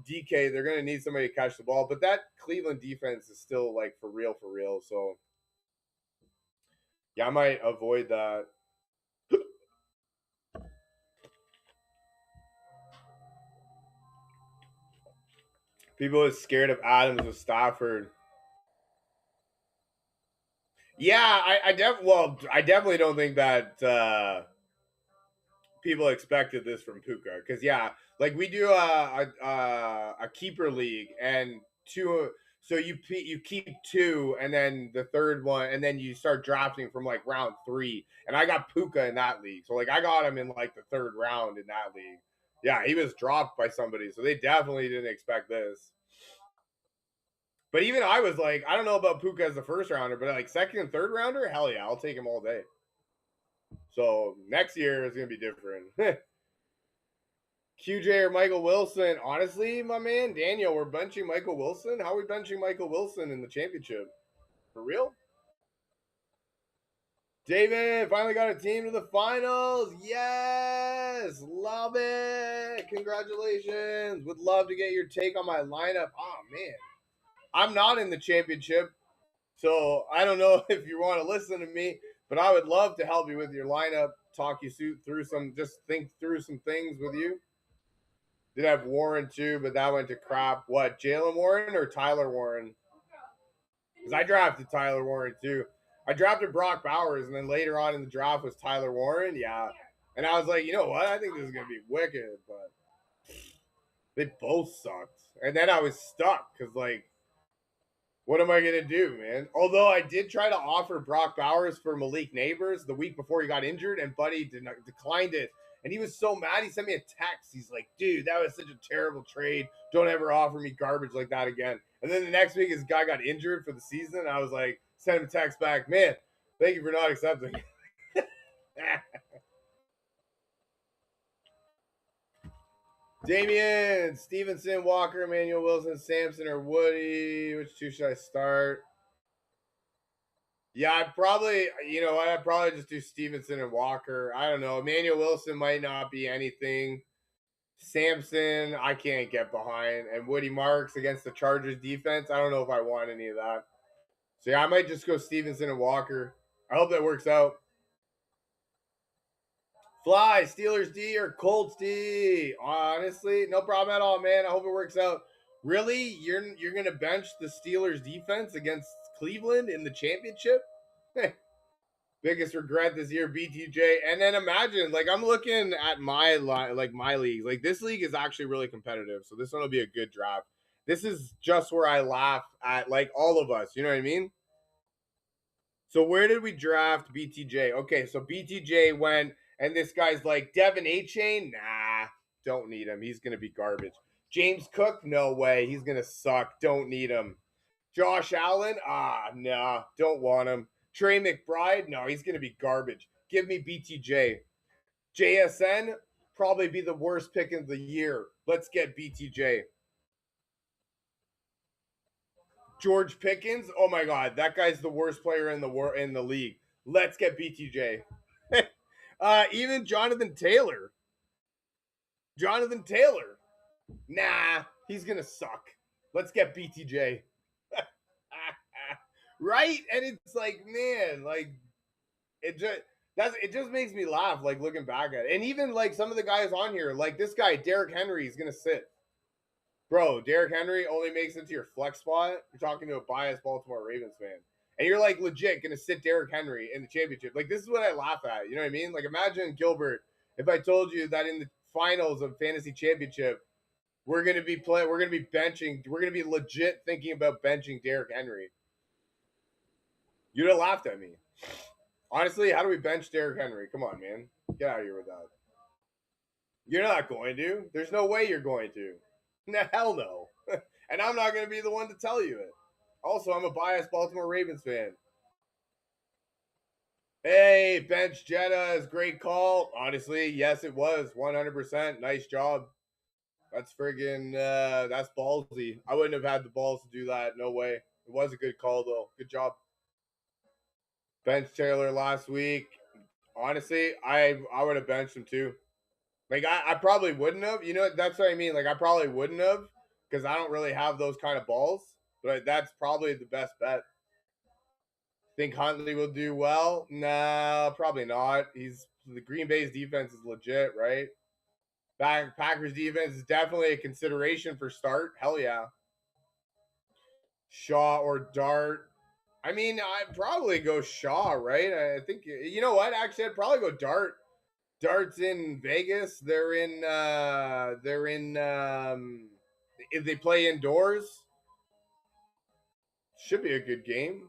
DK, they're gonna need somebody to catch the ball. But that Cleveland defense is still like for real, for real. So yeah, I might avoid that. People are scared of Adams with Stafford. Yeah, I definitely don't think that people expected this from Puka because yeah, like we do a keeper league and two, so you keep two and then the third one and then you start drafting from like round 3 and I got Puka in that league, so like I got him in like the third round in that league. Yeah, he was dropped by somebody, so they definitely didn't expect this. But even I was like, I don't know about Puka as the first rounder, but like second and third rounder, hell yeah, I'll take him all day. So next year is gonna be different. QJ or Michael Wilson? Honestly, my man, Daniel, we're benching Michael Wilson. How are we benching Michael Wilson in the championship? For real? David finally got a team to the finals. Yes, love it. Congratulations. Would love to get your take on my lineup. Oh man, I'm not in the championship. So I don't know if you want to listen to me, but I would love to help you with your lineup, talk you through some, just think through some things with you. Did have Warren too, but that went to crap. What, Jalen Warren or Tyler Warren? Because I drafted Tyler Warren too. I drafted Brock Bowers, and then later on in the draft was Tyler Warren. Yeah. And I was like, you know what? I think this is going to be wicked, but they both sucked. And then I was stuck because, like, what am I going to do, man? Although I did try to offer Brock Bowers for Malik Neighbors the week before he got injured, and Buddy declined it. And he was so mad. He sent me a text. He's like, dude, that was such a terrible trade. Don't ever offer me garbage like that again. And then the next week, his guy got injured for the season. And I was like, send him a text back, man, thank you for not accepting. Damian, Stevenson, Walker, Emmanuel Wilson, Sampson, or Woody. Which two should I start? Yeah, I'd probably, you know what? I'd probably just do Stevenson and Walker. I don't know. Emmanuel Wilson might not be anything. Sampson, I can't get behind. And Woody Marks against the Chargers defense, I don't know if I want any of that. So yeah, I might just go Stevenson and Walker. I hope that works out. Fly, Steelers D or Colts D? Honestly, no problem at all, man. I hope it works out. Really? You're gonna bench the Steelers defense against Cleveland in the championship? Biggest regret this year, BTJ. And then imagine, like, I'm looking at my my league. Like, this league is actually really competitive, so this one will be a good draft. This is just where I laugh at, like, all of us. You know what I mean? So where did we draft BTJ? Okay, so BTJ went, and this guy's like Devin A. Chain. Nah, don't need him. He's gonna be garbage. James Cook, no way. He's gonna suck. Don't need him. Josh Allen, nah, don't want him. Trey McBride, no, he's gonna be garbage. Give me BTJ. JSN, probably be the worst pick of the year. Let's get BTJ. George Pickens, oh my god, that guy's the worst player in the league. Let's get BTJ. Even Jonathan Taylor. Jonathan Taylor. Nah, he's gonna suck. Let's get BTJ. Right? And it's like, man, like it just makes me laugh, like looking back at it. And even like some of the guys on here, like this guy, Derrick Henry, is gonna sit. Bro, Derrick Henry only makes it to your flex spot. You're talking to a biased Baltimore Ravens fan. And you're like legit gonna sit Derrick Henry in the championship. Like this is what I laugh at. You know what I mean? Like imagine Gilbert if I told you that in the finals of fantasy championship, we're gonna be benching, we're gonna be legit thinking about benching Derrick Henry. You'd have laughed at me. Honestly, how do we bench Derrick Henry? Come on, man. Get out of here with that. You're not going to. There's no way you're going to. No, hell no. And I'm not going to be the one to tell you it. Also, I'm a biased Baltimore Ravens fan. Hey, bench Jetta is great call. Honestly, yes, it was 100%. Nice job. That's friggin' that's ballsy. I wouldn't have had the balls to do that. No way. It was a good call though. Good job. Bench Taylor last week. Honestly, I would have benched him too. Like I probably wouldn't have. You know, that's what I mean. Like I probably wouldn't have because I don't really have those kind of balls. But that's probably the best bet. Think Huntley will do well? No, probably not. He's the Green Bay's defense is legit, right? Packers defense is definitely a consideration for start. Hell yeah. Shaw or Dart. I mean, I'd probably go Shaw, right? I think you know what? Actually, I'd probably go Dart. Dart's in Vegas. If they play indoors, should be a good game.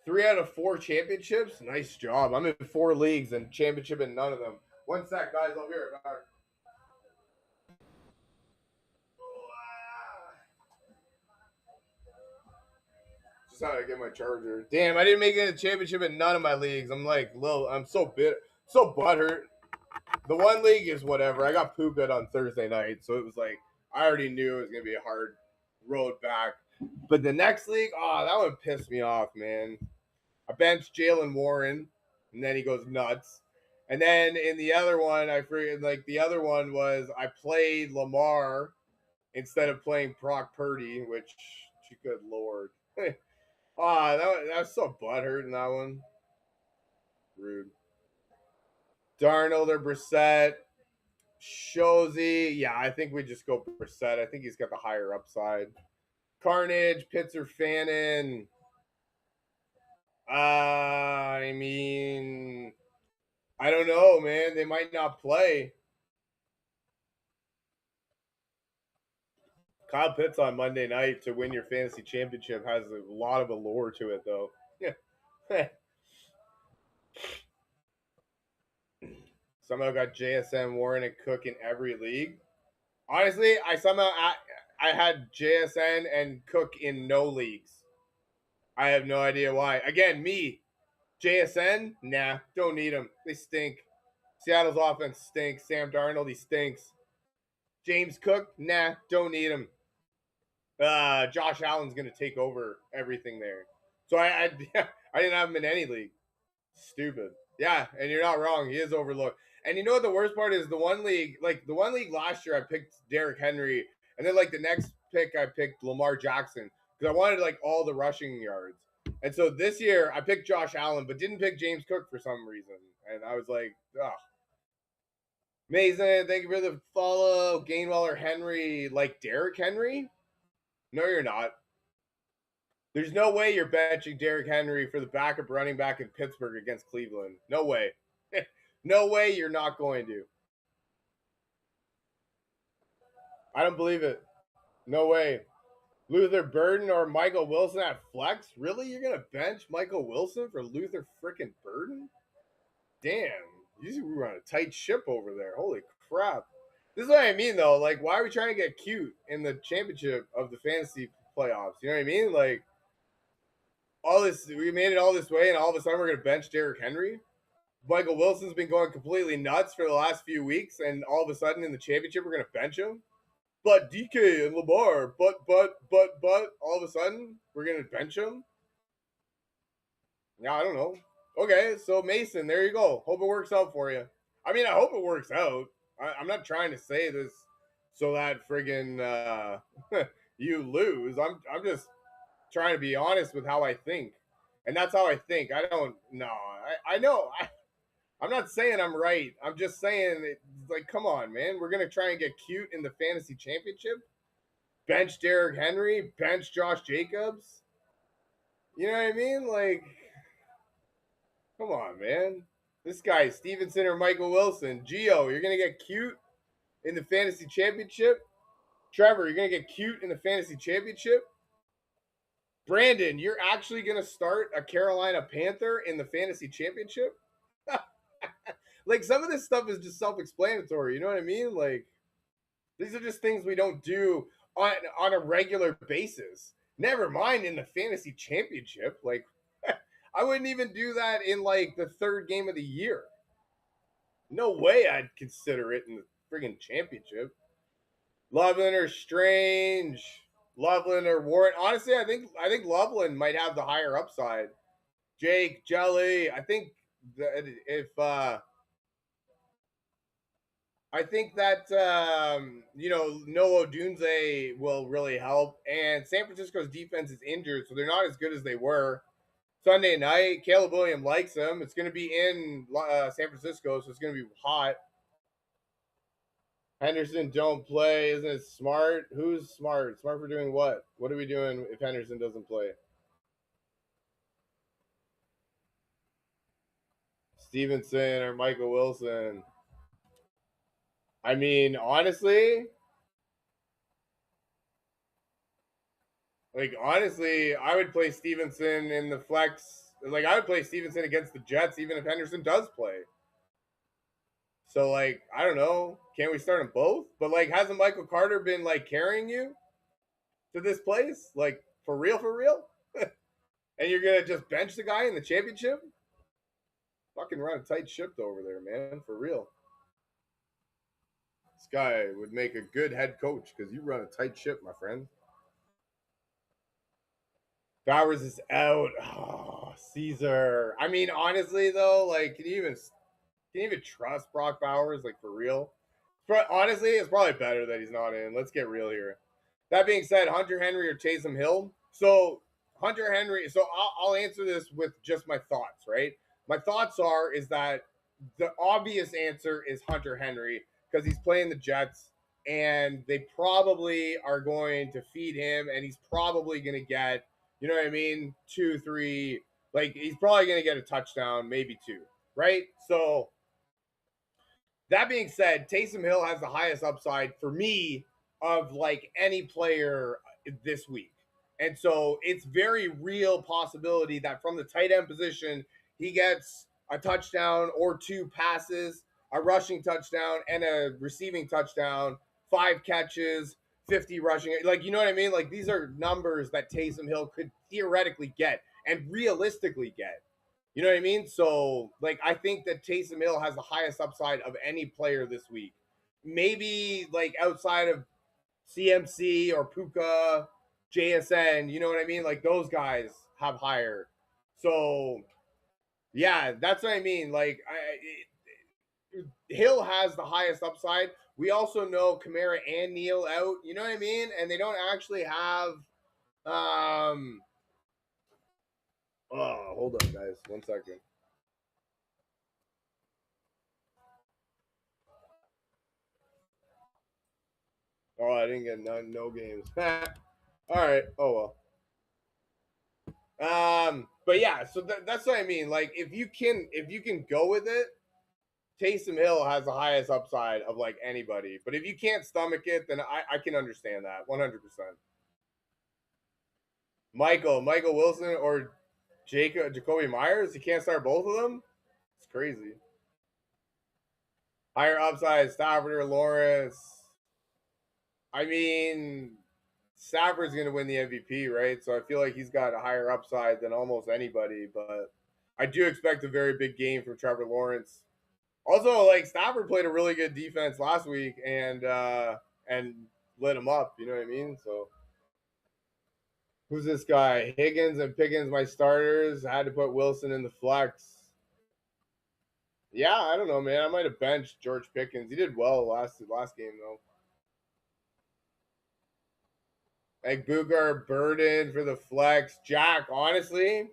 3 out of 4 championships. Nice job. I'm in 4 leagues and championship in none of them. One sec, guys. I'll be right back. Just how to get my charger. Damn, I didn't make it a championship in none of my leagues. I'm like, I'm so bitter, so butthurt. The one league is whatever. I got pooped at on Thursday night, so it was like I already knew it was gonna be a hard road back. But the next league, that one pissed me off, man. I benched Jalen Warren, and then he goes nuts. And then in the other one, I forget, like the other one was I played Lamar instead of playing Brock Purdy, which, good lord. That was so butthurt in that one. Rude. Darnold or Brissett. Shozy. Yeah, I think we just go Brissett. I think he's got the higher upside. Carnage, Pitts or Fannin. I mean, I don't know, man. They might not play. Kyle Pitts on Monday night to win your fantasy championship has a lot of allure to it, though. Yeah. Somehow got JSN, Warren, and Cook in every league. Honestly, I had JSN and Cook in no leagues. I have no idea why. Again, me, JSN, nah, don't need them. They stink. Seattle's offense stinks. Sam Darnold, he stinks. James Cook, nah, don't need him. Josh Allen's gonna take over everything there. So I I didn't have him in any league. Stupid. Yeah, and you're not wrong. He is overlooked. And you know what the worst part is? The one league last year, I picked Derrick Henry, and then like the next pick, I picked Lamar Jackson because I wanted like all the rushing yards. And so this year, I picked Josh Allen, but didn't pick James Cook for some reason. And I was like, oh, Mason, thank you for the follow. Gainwell or Henry, like Derrick Henry? No, you're not. There's no way you're benching Derrick Henry for the backup running back in Pittsburgh against Cleveland. No way. No way you're not going to. I don't believe it. No way. Luther Burden or Michael Wilson at flex? Really? You're going to bench Michael Wilson for Luther freaking Burden? Damn. You were on a tight ship over there. Holy crap. This is what I mean, though. Like, why are we trying to get cute in the championship of the fantasy playoffs? You know what I mean? Like, all this, we made it all this way, and all of a sudden we're going to bench Derrick Henry. Michael Wilson's been going completely nuts for the last few weeks, and all of a sudden in the championship we're going to bench him. But DK and Lamar, but, all of a sudden we're going to bench him. Yeah, I don't know. Okay, so Mason, there you go. Hope it works out for you. I mean, I hope it works out. I'm not trying to say this so that friggin' you lose. I'm just trying to be honest with how I think, and that's how I think. I don't know. I know. I'm not saying I'm right. I'm just saying it's like, come on, man. We're gonna try and get cute in the fantasy championship. Bench Derrick Henry, bench Josh Jacobs. You know what I mean? Like, come on, man. This guy, Stevenson or Michael Wilson. Gio, you're gonna get cute in the fantasy championship. Trevor, you're gonna get cute in the fantasy championship. Brandon, you're actually gonna start a Carolina Panther in the fantasy championship. Like, some of this stuff is just self-explanatory. You know what I mean? Like, these are just things we don't do on a regular basis. Never mind in the fantasy championship. Like, I wouldn't even do that in like the third game of the year. No way I'd consider it in the friggin' championship. Loveland or Strange, Loveland or Warren. Honestly, I think Loveland might have the higher upside. Jake, Jelly. I think that if I think that Noah Dunze will really help, and San Francisco's defense is injured, so they're not as good as they were. Sunday night, Caleb Williams likes him. It's going to be in San Francisco, so it's going to be hot. Henderson don't play. Isn't it smart? Who's smart? Smart for doing what? What are we doing if Henderson doesn't play? Stevenson or Michael Wilson? I mean, honestly, I would play Stevenson in the flex. Like, I would play Stevenson against the Jets, even if Henderson does play. So, like, I don't know. Can't we start them both? But, like, hasn't Michael Carter been, like, carrying you to this place? Like, for real, for real? And you're going to just bench the guy in the championship? Fucking run a tight ship over there, man. For real. This guy would make a good head coach because you run a tight ship, my friend. Bowers is out. Oh, Caesar. I mean, honestly, though, like, can you even trust Brock Bowers? Like, for real? Honestly, it's probably better that he's not in. Let's get real here. That being said, Hunter Henry or Taysom Hill. So Hunter Henry. So I'll answer this with just my thoughts, right? My thoughts are is that the obvious answer is Hunter Henry because he's playing the Jets and they probably are going to feed him and he's probably going to get, you know what I mean, 2, 3, like he's probably going to get a touchdown, maybe two, right? So that being said, Taysom Hill has the highest upside for me of like any player this week. And so it's very real possibility that from the tight end position, he gets a touchdown or two passes, a rushing touchdown and a receiving touchdown, 5 catches, 50 rushing. Like, you know what I mean? Like these are numbers that Taysom Hill could theoretically get and realistically get. You know what I mean? So, like, I think that Taysom Hill has the highest upside of any player this week. Maybe like outside of CMC or Puka, JSN. You know what I mean? Like those guys have higher. So, yeah, that's what I mean. Like, Hill has the highest upside. We also know Kamara and Neal out. You know what I mean? And they don't actually have. Oh, hold on, guys. 1 second. Oh, I didn't get no games. All right. Oh well. But yeah, so that's what I mean. Like, if you can go with it, Taysom Hill has the highest upside of like anybody. But if you can't stomach it, then I can understand that 100%. Michael Wilson or Jacoby Myers, you can't start both of them. It's crazy. Higher upside, Stafford or Lawrence. I mean, Stafford's going to win the MVP, right? So I feel like he's got a higher upside than almost anybody. But I do expect a very big game from Trevor Lawrence. Also, like Stafford played a really good defense last week and lit him up. You know what I mean? So who's this guy? Higgins and Pickens, my starters. I had to put Wilson in the flex. Yeah, I don't know, man. I might have benched George Pickens. He did well last game though. Like Booker burden for the flex. Jack, honestly,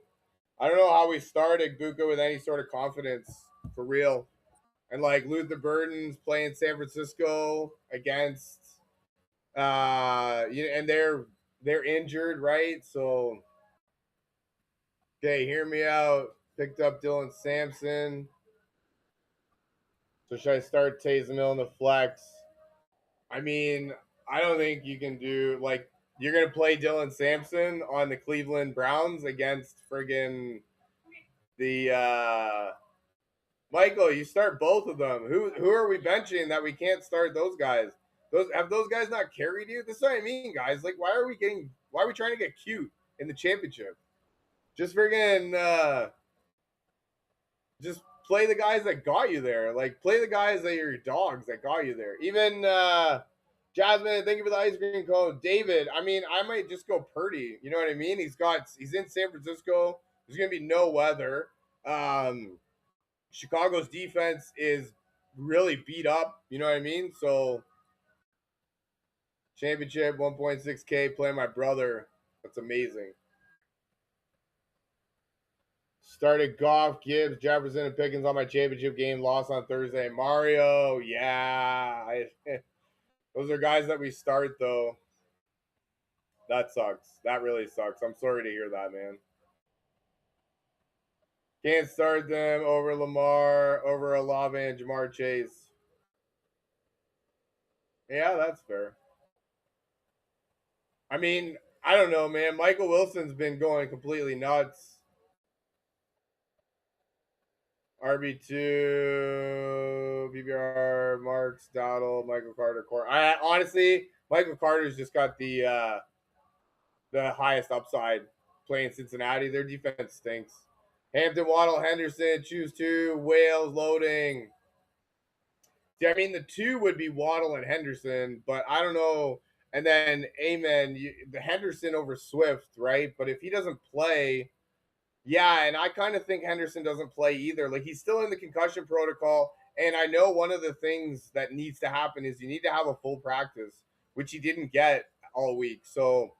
I don't know how we started Buka with any sort of confidence for real. And like Luther Burden's playing San Francisco against and they're injured, right? So okay, hear me out. Picked up Dylan Sampson. So should I start Taysom Hill in the flex? I mean, I don't think you can do like you're gonna play Dylan Sampson on the Cleveland Browns against friggin' the Michael, you start both of them. Who are we benching that we can't start those guys? Those guys not carried you? This is what I mean, guys. Like, why are we trying to get cute in the championship? Just friggin' just play the guys that got you there. Like, play the guys that are your dogs that got you there. Even Jasmine, thank you for the ice cream cone. David, I mean, I might just go Purdy. You know what I mean? He's in San Francisco. There's gonna be no weather. Chicago's defense is really beat up. You know what I mean? So championship 1.6K playing my brother. That's amazing. Started Goff, Gibbs, Jefferson, and Pickens on my championship game. Lost on Thursday. Mario, yeah. Those are guys that we start though. That sucks. That really sucks. I'm sorry to hear that, man. Can't start them over Lamar, over Olave and Jamar Chase. Yeah, that's fair. I mean, I don't know, man. Michael Wilson's been going completely nuts. RB2, PBR, Marks, Dowdle, Michael Carter, Core. I honestly, Michael Carter's just got the highest upside playing Cincinnati. Their defense stinks. Hampton, Waddle, Henderson, choose two. Wales loading. See, I mean, the two would be Waddle and Henderson, but I don't know. And then, amen, the Henderson over Swift, right? But if he doesn't play, yeah, and I kind of think Henderson doesn't play either. Like he's still in the concussion protocol, and I know one of the things that needs to happen is you need to have a full practice, which he didn't get all week. So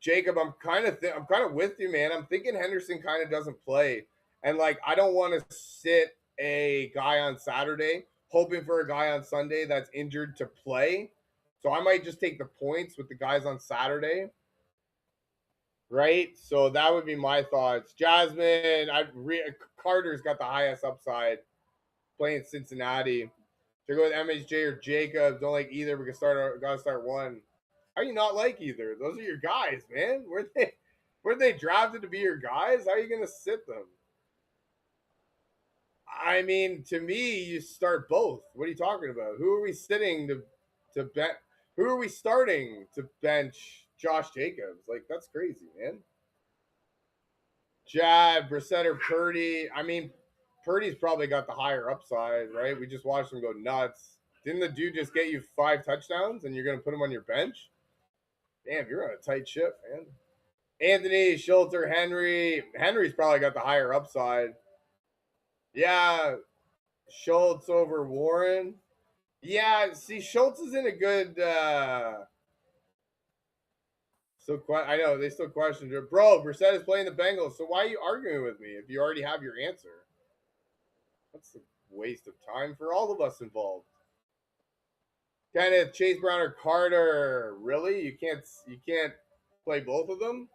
Jacob, I'm kind of with you, man. I'm thinking Henderson kind of doesn't play, and like I don't want to sit a guy on Saturday hoping for a guy on Sunday that's injured to play. So I might just take the points with the guys on Saturday, right? So that would be my thoughts. Jasmine, Carter's got the highest upside playing Cincinnati. To go with MHJ or Jacob, don't like either. We can gotta start one. How you not like either? Those are your guys, man. Were they drafted to be your guys? How are you gonna sit them? I mean, to me, you start both. What are you talking about? Who are we sitting to bet? Who are we starting to bench Josh Jacobs? Like that's crazy, man. Jab, Brissett, or Purdy. I mean, Purdy's probably got the higher upside, right? We just watched him go nuts. Didn't the dude just get you 5 touchdowns and you're gonna put him on your bench? Damn, you're on a tight ship, man. Anthony, Schulter, Henry. Henry's probably got the higher upside. Yeah, Schultz over Warren. Yeah, see, Schultz is in a good. I know they still question it, bro. Brissett is playing the Bengals, so why are you arguing with me if you already have your answer? That's a waste of time for all of us involved. Kenneth, Chase Brown or Carter? Really? You can't play both of them?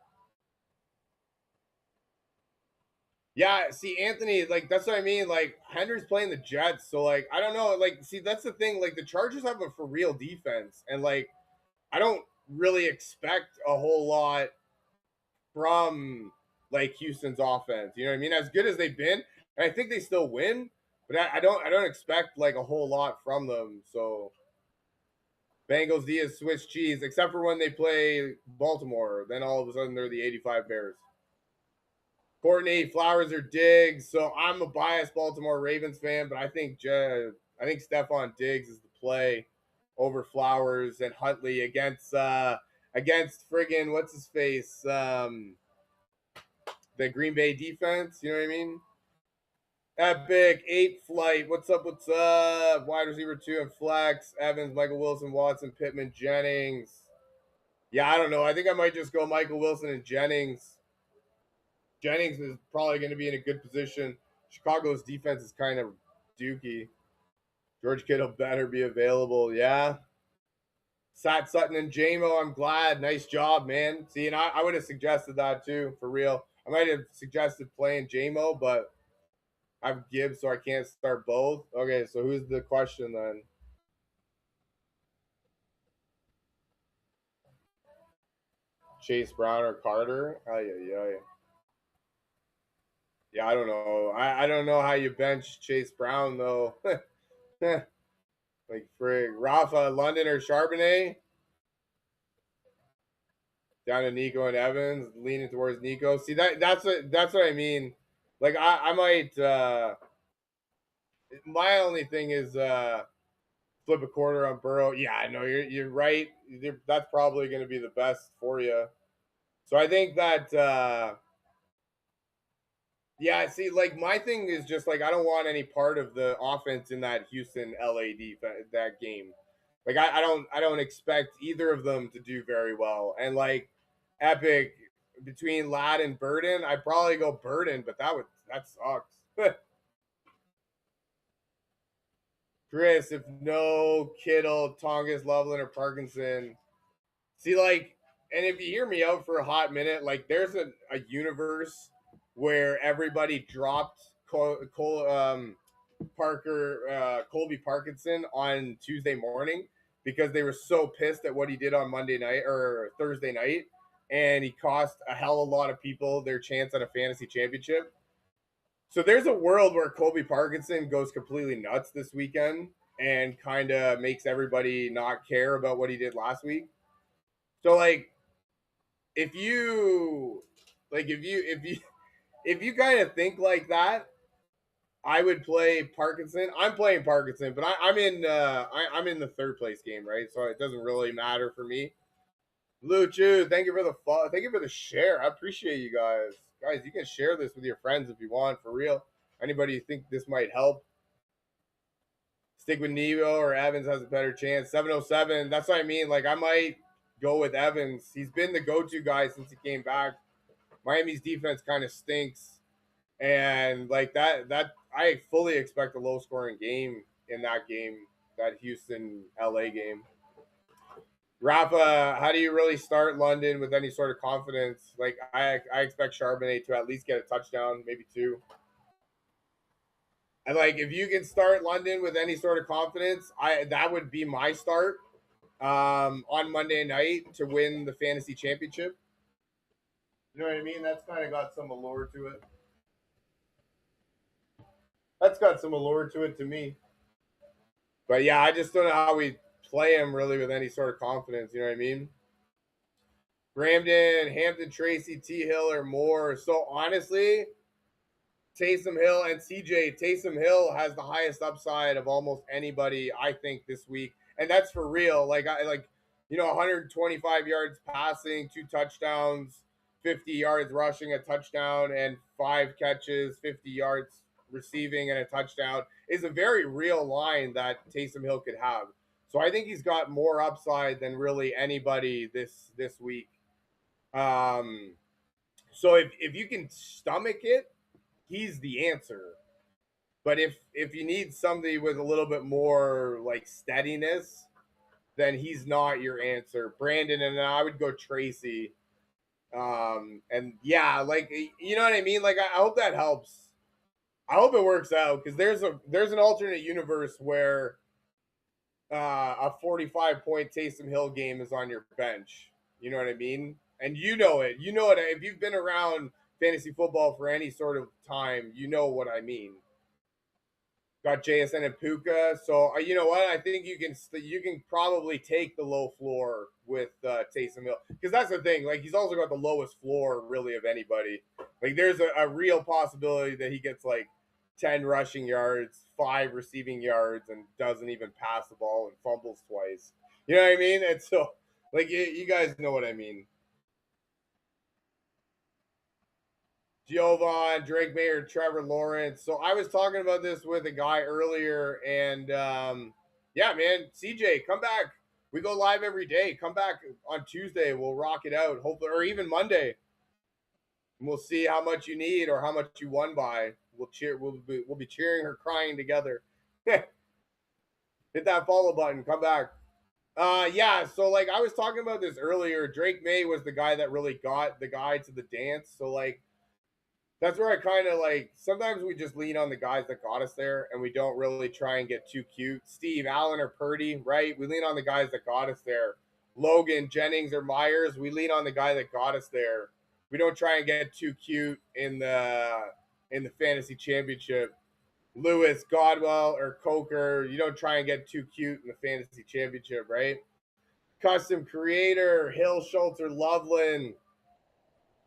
Yeah, see, Anthony, like that's what I mean. Like Henry's playing the Jets, so like I don't know. Like, see, that's the thing. Like the Chargers have a for real defense, and like I don't really expect a whole lot from like Houston's offense. You know what I mean? As good as they've been, and I think they still win, but I don't expect like a whole lot from them. So Bengals D is Swiss cheese, except for when they play Baltimore. Then all of a sudden they're the 85 Bears. Courtney, Flowers or Diggs. So I'm a biased Baltimore Ravens fan, but I think Stephon Diggs is the play over Flowers and Huntley against friggin' what's his face the Green Bay defense. You know what I mean? Epic, 8 flight. What's up? What's up? Wide receiver 2 and flex. Evans, Michael Wilson, Watson, Pittman, Jennings. Yeah, I don't know. I think I might just go Michael Wilson and Jennings. Jennings is probably going to be in a good position. Chicago's defense is kind of dookie. George Kittle better be available. Yeah. Sat Sutton and JMO, I'm glad. Nice job, man. See, and I would have suggested that too, for real. I might have suggested playing JMO, but I have Gibbs, so I can't start both. Okay, so who's the question then? Chase Brown or Carter? Oh, yeah. Yeah, I don't know. I don't know how you bench Chase Brown, though. Like, frig. Rafa, London, or Charbonnet? Down to Nico and Evans, leaning towards Nico. See that's what I mean. Like I might my only thing is flip a quarter on Burrow. Yeah, I know you're right. That's probably going to be the best for you. So I think that yeah, see, like my thing is just like I don't want any part of the offense in that Houston LA defense that game. Like I don't expect either of them to do very well. And like Epic between Ladd and Burden, I'd probably go Burden, but that sucks. Chris, if no Kittle, Tongas, Loveland, or Parkinson, see like, and if you hear me out for a hot minute, like there's a universe where everybody dropped Colby Parkinson on Tuesday morning because they were so pissed at what he did on Monday night or Thursday night, and he cost a hell of a lot of people their chance at a fantasy championship. So there's a world where Colby Parkinson goes completely nuts this weekend and kind of makes everybody not care about what he did last week. So like if you kind of think like that, I would play Parkinson. I'm playing Parkinson, but I'm in the third place game, right? So it doesn't really matter for me. Luchu, thank you for the share. I appreciate you guys. Guys, you can share this with your friends if you want, for real. Anybody think this might help? Stick with Nevo or Evans has a better chance. 707. That's what I mean. Like I might go with Evans. He's been the go-to guy since he came back. Miami's defense kind of stinks, and like that I fully expect a low-scoring game in that game, that Houston LA game. Rafa, how do you really start London with any sort of confidence? Like I expect Charbonnet to at least get a touchdown, maybe two. And like if you can start London with any sort of confidence, I that would be my start on Monday night to win the fantasy championship. You know what I mean? That's kind of got some allure to it. That's got some allure to it to me. But yeah, I just don't know how we play him really with any sort of confidence. You know what I mean? Ramden, Hampton, Tracy, T. Hill, or more. So honestly, Taysom Hill and CJ. Taysom Hill has the highest upside of almost anybody I think this week, and that's for real. Like 125 yards passing, two touchdowns, 50 yards rushing, a touchdown, and five catches, 50 yards receiving, and a touchdown is a very real line that Taysom Hill could have. So I think he's got more upside than really anybody this week. Um, so if you can stomach it, he's the answer. But if you need somebody with a little bit more like steadiness, then he's not your answer. Brandon and I would go Tracy. And yeah, like you know what I mean? Like I hope that helps. I hope it works out because there's an alternate universe where a 45-point Taysom Hill game is on your bench. You know what I mean? And you know it. You know it. If you've been around fantasy football for any sort of time, you know what I mean. Got JSN and Puka. So you know what? I think you can probably take the low floor with Taysom Hill because that's the thing. Like he's also got the lowest floor really of anybody. Like there's a real possibility that he gets like 10 rushing yards, 5 receiving yards, and doesn't even pass the ball and fumbles twice. You know what I mean? And so like you guys know what I mean. Jovan, Drake Mayer, Trevor Lawrence. So I was talking about this with a guy earlier, and yeah, man, CJ, come back. We go live every day. Come back on Tuesday. We'll rock it out, hopefully, or even Monday. And we'll see how much you need or how much you won by. We'll cheer. We'll be cheering or crying together. Hit that follow button. Come back. Yeah. So like I was talking about this earlier. Drake May was the guy that really got the guy to the dance. So like that's where I kind of like sometimes we just lean on the guys that got us there and we don't really try and get too cute. Steve, Allen, or Purdy, right? We lean on the guys that got us there. Logan, Jennings, or Myers, we lean on the guy that got us there. We don't try and get too cute in the fantasy championship. Lewis, Godwell, or Coker, you don't try and get too cute in the fantasy championship, right? Custom creator, Hill, Schultz, or Loveland.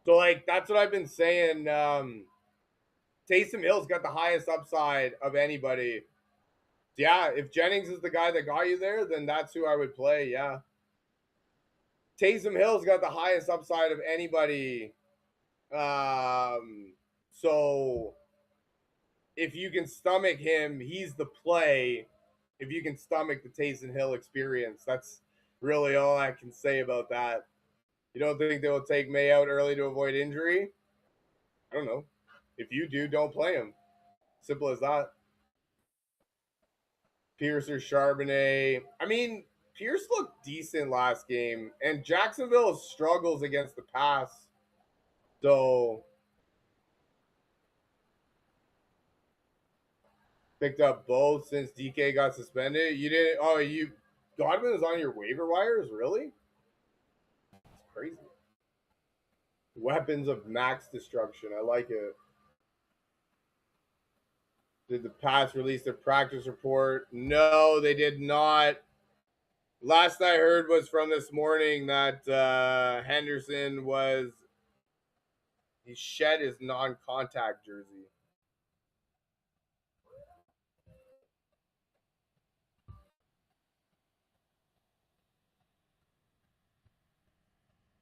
So like that's what I've been saying. Taysom Hill's got the highest upside of anybody. Yeah, if Jennings is the guy that got you there, then that's who I would play. Yeah. Taysom Hill's got the highest upside of anybody. So if you can stomach him, he's the play. If you can stomach the Taysom Hill experience, that's really all I can say about that. You don't think they will take May out early to avoid injury? I don't know. If you do, don't play him. Simple as that. Pierce or Charbonnet. I mean, Pierce looked decent last game, and Jacksonville struggles against the pass. So picked up both since DK got suspended. You didn't? Oh, you Godwin is on your waiver wires, really? It's crazy. Weapons of max destruction. I like it. Did the Pats release their practice report? No, they did not. Last I heard was from this morning that Henderson was he shed his non-contact jersey.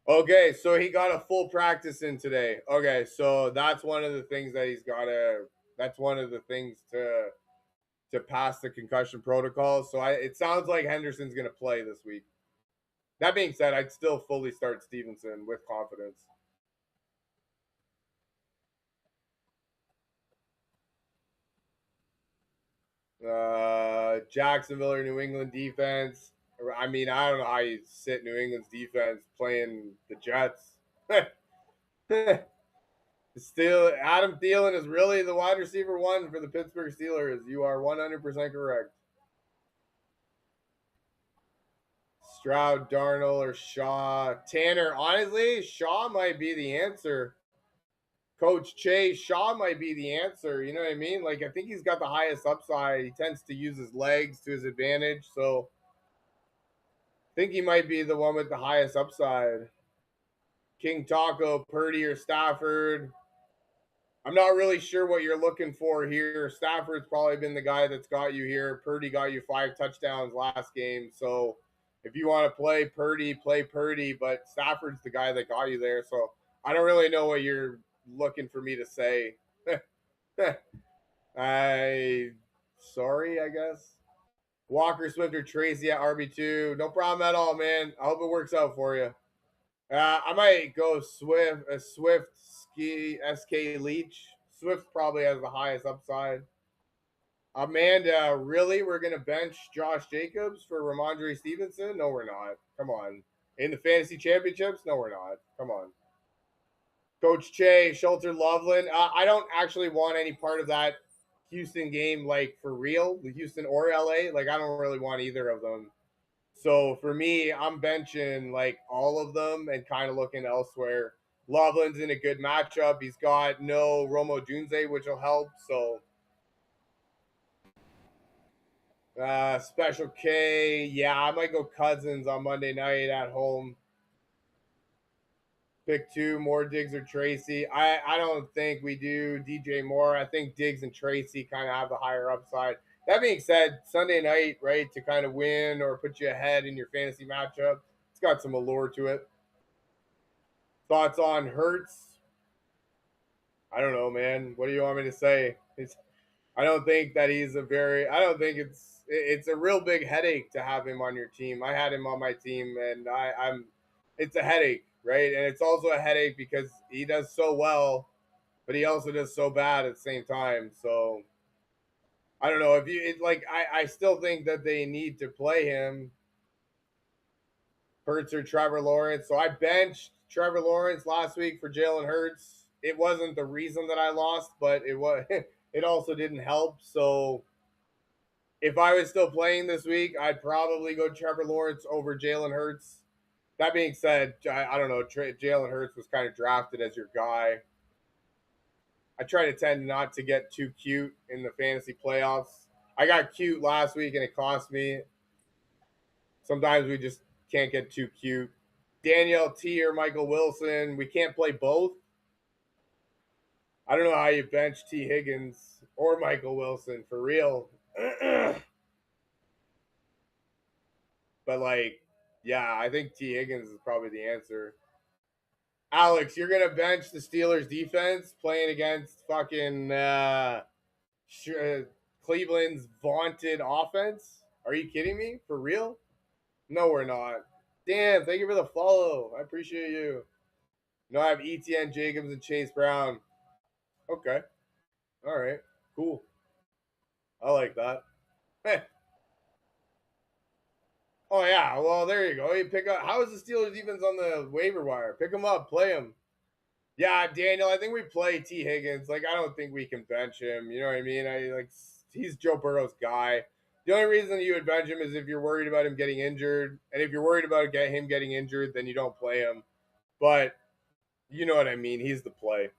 Okay, so he got a full practice in today. Okay, so that's one of the things that he's got to. That's one of the things to pass the concussion protocol. So it sounds like Henderson's going to play this week. That being said, I'd still fully start Stevenson with confidence. Jacksonville or New England defense. I mean, I don't know how you sit New England's defense playing the Jets. Still, Adam Thielen is really the wide receiver one for the Pittsburgh Steelers. You are 100% correct. Stroud, Darnold, or Shaw. Tanner, honestly, Shaw might be the answer. Coach Chase, Shaw might be the answer. You know what I mean? Like, I think he's got the highest upside. He tends to use his legs to his advantage. So I think he might be the one with the highest upside. King Taco, Purdy, or Stafford. I'm not really sure what you're looking for here. Stafford's probably been the guy that's got you here. Purdy got you 5 touchdowns last game. So if you want to play Purdy, play Purdy. But Stafford's the guy that got you there. So I don't really know what you're looking for me to say. I sorry, I guess. Walker, Swift, or Tracy at RB2. No problem at all, man. I hope it works out for you. I might go Swift, Swift, Ski, SK Leach. Swift probably has the highest upside. Amanda, really? We're going to bench Josh Jacobs for Ramondre Stevenson? No, we're not. Come on. In the fantasy championships? No, we're not. Come on. Coach Che, Schulter, Loveland. I don't actually want any part of that Houston game, like for real, the Houston or LA. Like, I don't really want either of them. So for me, I'm benching like all of them and kind of looking elsewhere. Loveland's in a good matchup. He's got no Romo Dunze, which will help. So Special K, yeah, I might go Cousins on Monday night at home. Pick two, more Diggs or Tracy. I don't think we do DJ Moore. I think Diggs and Tracy kind of have the higher upside. That being said, Sunday night, right, to kind of win or put you ahead in your fantasy matchup, it's got some allure to it. Thoughts on Hurts? I don't know, man. What do you want me to say? I don't think that he's a very. I don't think it's a real big headache to have him on your team. I had him on my team, and I'm. It's a headache, right? And it's also a headache because he does so well, but he also does so bad at the same time. So I don't know if you like. I still think that they need to play him. Hurts or Trevor Lawrence. So I benched Trevor Lawrence last week for Jalen Hurts. It wasn't the reason that I lost, but it was. It also didn't help. So if I was still playing this week, I'd probably go Trevor Lawrence over Jalen Hurts. That being said, I don't know. Jalen Hurts was kind of drafted as your guy. I try to tend not to get too cute in the fantasy playoffs. I got cute last week and it cost me. Sometimes we just can't get too cute. Danielle T or Michael Wilson. We can't play both. I don't know how you bench T. Higgins or Michael Wilson for real. But like, yeah, I think T. Higgins is probably the answer. Alex, you're gonna bench the Steelers defense playing against fucking Cleveland's vaunted offense? Are you kidding me? For real? No, we're not. Damn, thank you for the follow. I appreciate you. No, I have ETN Jacobs and Chase Brown. Okay. All right. Cool. I like that. Hey. Oh yeah. Well, there you go. You pick up. How is the Steelers defense on the waiver wire? Pick them up. Play them. Yeah, Daniel. I think we play T Higgins. Like, I don't think we can bench him. You know what I mean? He's Joe Burrow's guy. The only reason you would bench him is if you're worried about him getting injured, and if you're worried about him getting injured, then you don't play him. But you know what I mean. He's the play.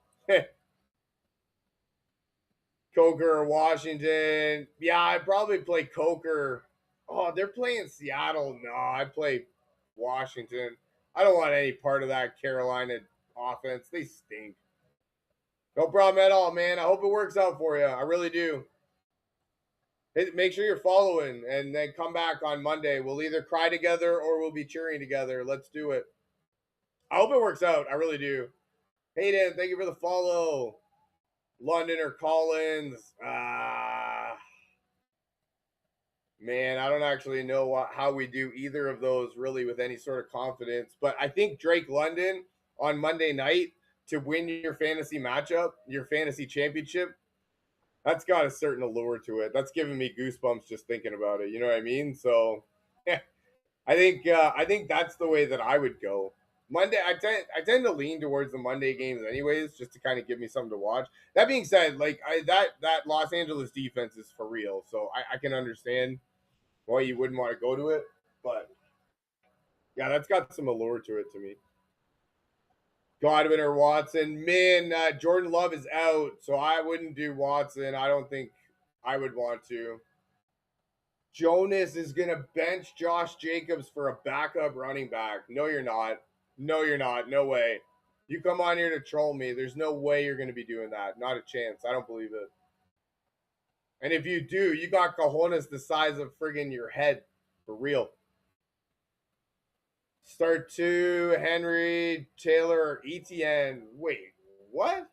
Coker or Washington. Yeah, I'd probably play Coker. Oh, they're playing Seattle. No, I'd play Washington. I don't want any part of that Carolina offense. They stink. No problem at all, man. I hope it works out for you. I really do. Hey, make sure you're following and then come back on Monday. We'll either cry together or we'll be cheering together. Let's do it. I hope it works out. I really do. Hayden, thank you for the follow. London or Collins. Man, I don't actually know how we do either of those really with any sort of confidence. But I think Drake London on Monday night to win your fantasy matchup, your fantasy championship, that's got a certain allure to it. That's giving me goosebumps just thinking about it. You know what I mean? So, yeah, I think that's the way that I would go. Monday, I tend to lean towards the Monday games, anyways, just to kind of give me something to watch. That being said, like that Los Angeles defense is for real, so I can understand why you wouldn't want to go to it. But yeah, that's got some allure to it to me. Godwin or Watson, man, Jordan Love is out, so I wouldn't do Watson. I don't think I would want to. Jonas is gonna bench Josh Jacobs for a backup running back. No, you're not. No, you're not. No way. You come on here to troll me. There's no way you're gonna be doing that. Not a chance. I don't believe it. And if you do, you got cojones the size of friggin' your head. For real. Start two, Henry, Taylor, ETN. Wait, what?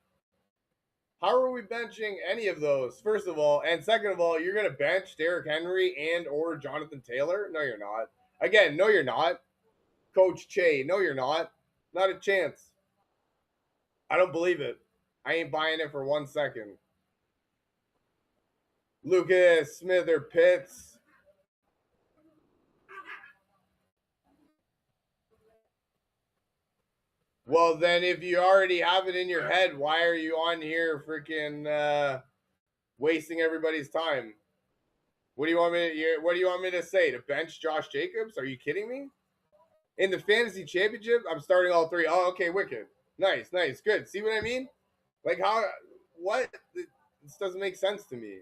How are we benching any of those? First of all, and second of all, you're gonna bench Derrick Henry and or Jonathan Taylor? No, you're not. Again, no, you're not. Coach Che, no, you're not. Not a chance. I don't believe it. I ain't buying it for 1 second. Lucas, Smith, or Pitts. Well, then, if you already have it in your head, why are you on here freaking wasting everybody's time? What do you want me to? What do you want me to say? To bench Josh Jacobs? Are you kidding me? In the fantasy championship, I'm starting all three. Oh, okay, wicked, nice, nice, good. See what I mean? Like how? What? This doesn't make sense to me.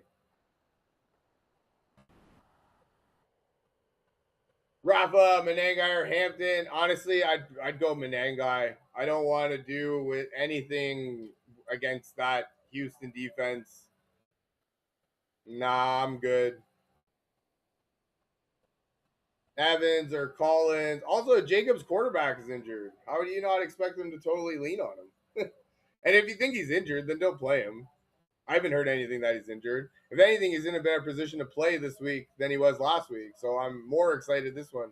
Rafa, Menengai, or Hampton. Honestly, I'd go Menengai. I don't want to do with anything against that Houston defense. Nah, I'm good. Evans or Collins. Also, Jacobs' quarterback is injured. How do you not expect them to totally lean on him? And if you think he's injured, then don't play him. I haven't heard anything that he's injured. If anything, he's in a better position to play this week than he was last week. So I'm more excited this one.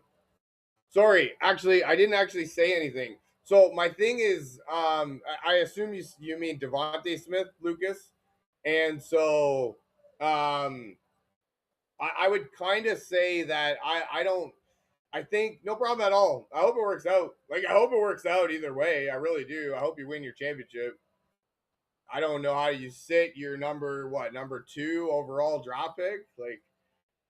Sorry, actually, I didn't actually say anything. So my thing is, I assume you mean Devontae Smith, Lucas, and so I would kind of say that I don't. I think no problem at all. I hope it works out. Like I hope it works out either way. I really do. I hope you win your championship. I don't know how you sit your number two overall draft pick. Like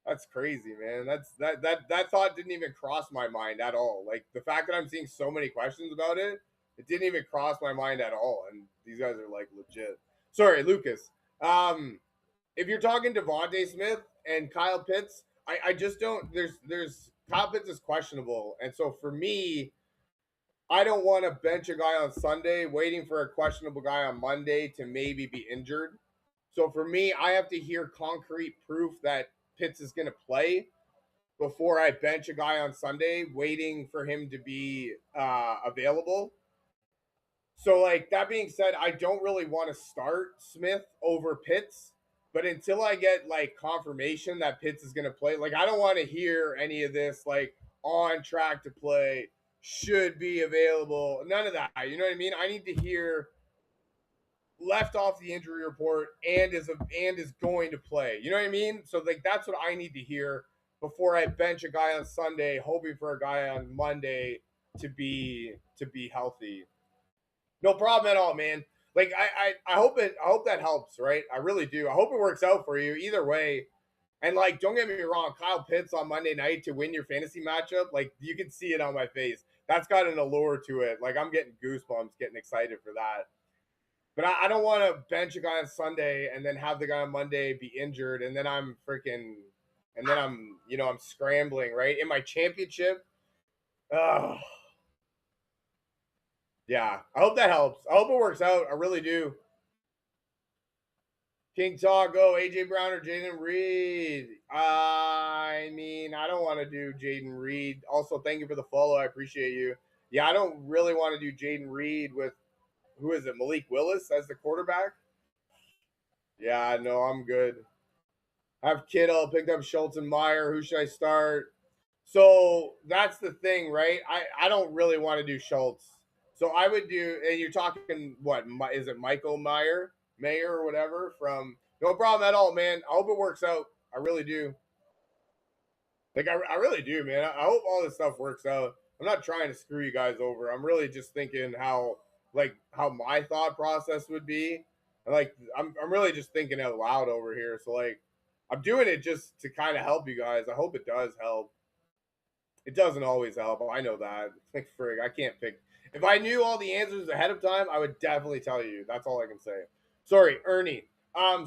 that's crazy, man. That thought didn't even cross my mind at all. Like the fact that I'm seeing so many questions about it, it didn't even cross my mind at all. And these guys are like legit. Sorry, Lucas. If you're talking Devontae Smith and Kyle Pitts, I just don't. There's Kyle Pitts is questionable, and so for me, I don't want to bench a guy on Sunday, waiting for a questionable guy on Monday to maybe be injured. So for me, I have to hear concrete proof that Pitts is going to play before I bench a guy on Sunday, waiting for him to be available. So, like that being said, I don't really want to start Smith over Pitts, but until I get like confirmation that Pitts is going to play, like I don't want to hear any of this like on track to play, should be available. None of that. You know what I mean? I need to hear left off the injury report and is going to play. You know what I mean? So like that's what I need to hear before I bench a guy on Sunday, hoping for a guy on Monday to be healthy. No problem at all, man. Like I hope that helps, right? I really do. I hope it works out for you either way. And like, don't get me wrong, Kyle Pitts on Monday night to win your fantasy matchup, like you can see it on my face. That's got an allure to it. Like I'm getting goosebumps, getting excited for that. But I don't want to bench a guy on Sunday and then have the guy on Monday be injured, and then I'm scrambling right in my championship. Oh, yeah. I hope that helps. I hope it works out. I really do. King Taco, AJ Brown, or Jaden Reed. I mean, I don't want to do Jaden Reed. Also, thank you for the follow. I appreciate you. Yeah, I don't really want to do Jaden Reed with who is it? Malik Willis as the quarterback. Yeah, no, I'm good. Have Kittle, picked up Schultz and Meyer. Who should I start? So that's the thing, right? I don't really want to do Schultz. So I would do, and you're talking what? Is it Michael Mayer or whatever? From no problem at all, man. I hope it works out. I really do. Like I really do, man. I hope all this stuff works out. I'm not trying to screw you guys over. I'm really just thinking how my thought process would be. And like I'm really just thinking out loud over here. So like I'm doing it just to kind of help you guys. I hope it does help. It doesn't always help. I know that. Like frig, I can't pick. If I knew all the answers ahead of time, I would definitely tell you. That's all I can say. Sorry, Ernie.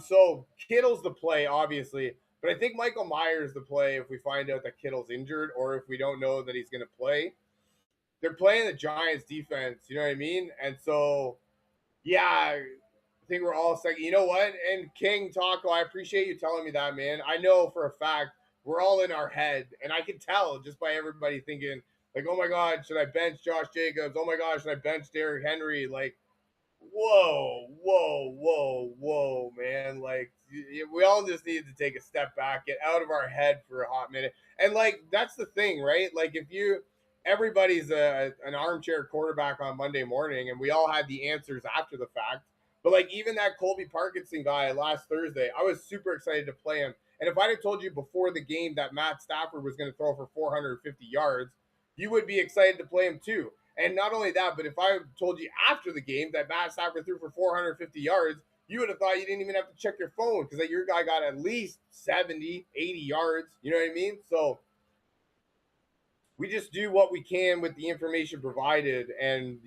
So Kittle's the play, obviously, but I think Michael Myers the play if we find out that Kittle's injured or if we don't know that he's going to play. They're playing the Giants defense. You know what I mean? And so, yeah, I think we're all second. You know what? And King Taco, I appreciate you telling me that, man. I know for a fact we're all in our head, and I can tell just by everybody thinking, like, oh my God, should I bench Josh Jacobs? Oh my God, should I bench Derrick Henry? Like, whoa, whoa, whoa, whoa, man. Like, we all just need to take a step back, get out of our head for a hot minute. And, like, that's the thing, right? Like, everybody's an armchair quarterback on Monday morning, and we all had the answers after the fact. But, like, even that Colby Parkinson guy last Thursday, I was super excited to play him. And if I'd have told you before the game that Matt Stafford was going to throw for 450 yards, you would be excited to play him too. And not only that, but if I told you after the game that Matt Stafford threw for 450 yards, you would have thought you didn't even have to check your phone because your guy got at least 70, 80 yards. You know what I mean? So we just do what we can with the information provided. And,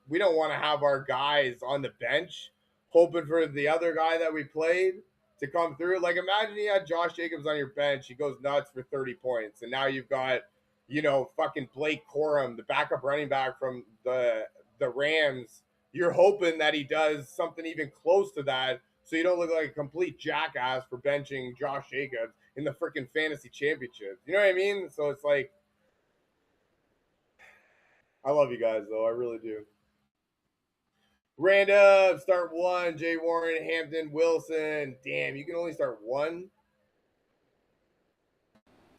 we don't want to have our guys on the bench hoping for the other guy that we played to come through. Like, imagine you had Josh Jacobs on your bench. He goes nuts for 30 points. And now you've got, fucking Blake Corum, the backup running back from the Rams. You're hoping that he does something even close to that so you don't look like a complete jackass for benching Josh Jacobs in the freaking fantasy championship. You know what I mean? So it's like, I love you guys, though. I really do. Random, start one. Jay Warren, Hampton, Wilson. Damn, you can only start one.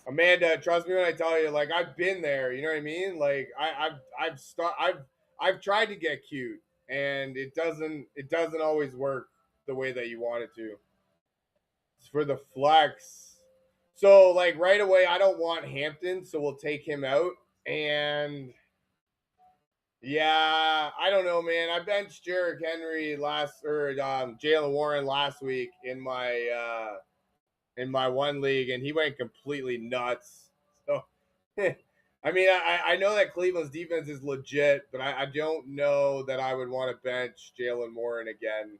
Amanda, trust me when I tell you, like I've been there. You know what I mean? Like I've tried to get cute, and it doesn't always work the way that you want it to. It's for the flex. So like right away, I don't want Hampton, so we'll take him out. And yeah, I don't know, man. I benched Derrick Henry Jalen Warren last week in my one league, and he went completely nuts. So, I mean, I know that Cleveland's defense is legit, but I don't know that I would want to bench Jalen Warren again.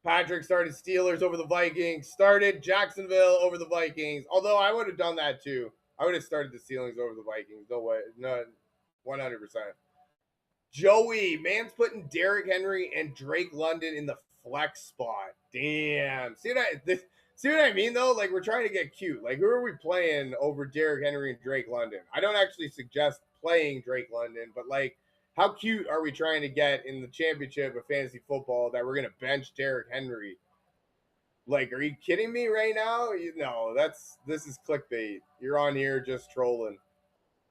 Patrick started Steelers over the Vikings, started Jacksonville over the Vikings. Although I would have done that too. I would have started the Steelers over the Vikings. No way. No, 100%. Joey, man's putting Derrick Henry and Drake London in the flex spot. Damn. See what I mean though? Like we're trying to get cute. Like who are we playing over Derrick Henry and Drake London? I don't actually suggest playing Drake London, but like how cute are we trying to get in the championship of fantasy football that we're gonna bench Derrick Henry? Like, are you kidding me right now? No, this is clickbait. You're on here just trolling.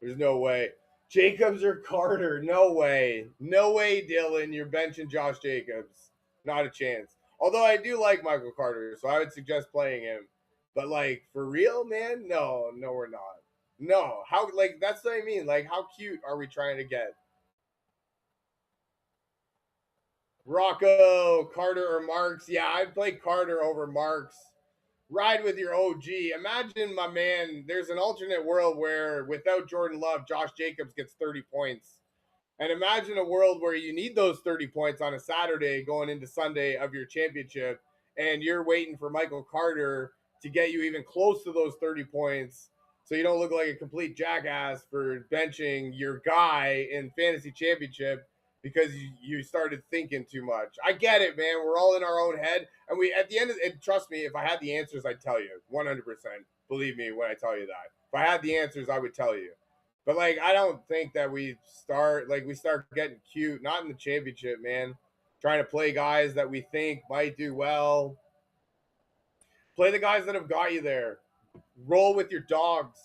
There's no way. Jacobs or Carter? No way. No way, Dylan. You're benching Josh Jacobs. Not a chance. Although I do like Michael Carter, so I would suggest playing him. But like for real, man? No, no, we're not. No. How like that's what I mean. Like, how cute are we trying to get? Rocco, Carter, or Marks? Yeah, I'd play Carter over Marks. Ride with your OG. Imagine, my man, there's an alternate world where without Jordan Love, Josh Jacobs gets 30 points. And imagine a world where you need those 30 points on a Saturday going into Sunday of your championship, and you're waiting for Michael Carter to get you even close to those 30 points so you don't look like a complete jackass for benching your guy in fantasy championship because you started thinking too much. I get it, man. We're all in our own head. And we, at the end of it, trust me, if I had the answers, I'd tell you 100%. Believe me when I tell you that. If I had the answers, I would tell you. But like, I don't think that we start getting cute. Not in the championship, man. Trying to play guys that we think might do well. Play the guys that have got you there. Roll with your dogs.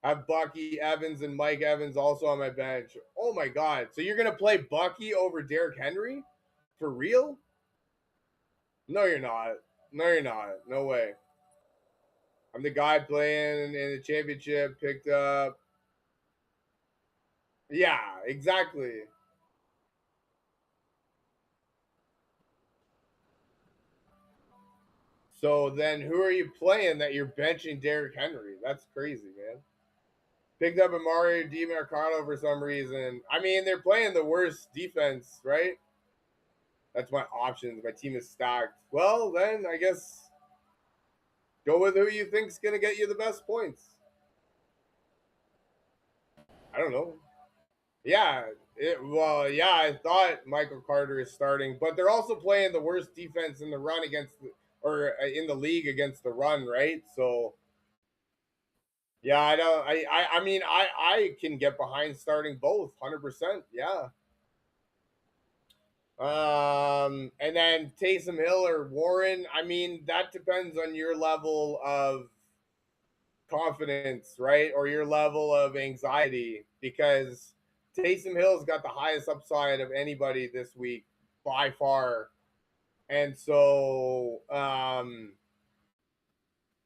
Have Bucky Evans and Mike Evans also on my bench. Oh my god! So you're gonna play Bucky over Derrick Henry? For real? No, you're not. No, you're not. No way. I'm the guy playing in the championship. Picked up. Yeah, exactly. So then, who are you playing that you're benching Derrick Henry? That's crazy, man. Picked up a Mario DiMercado for some reason. I mean, they're playing the worst defense, right? That's my options. My team is stacked. Well, then I guess go with who you think's gonna get you the best points. I don't know. Yeah, well, yeah, I thought Michael Carter is starting, but they're also playing the worst defense in the run against the, or in the league against the run, right? So yeah, I don't. I mean, I can get behind starting both, 100%. Yeah. And then Taysom Hill or Warren. I mean, that depends on your level of confidence, right? Or your level of anxiety, because Taysom Hill's got the highest upside of anybody this week by far. And so,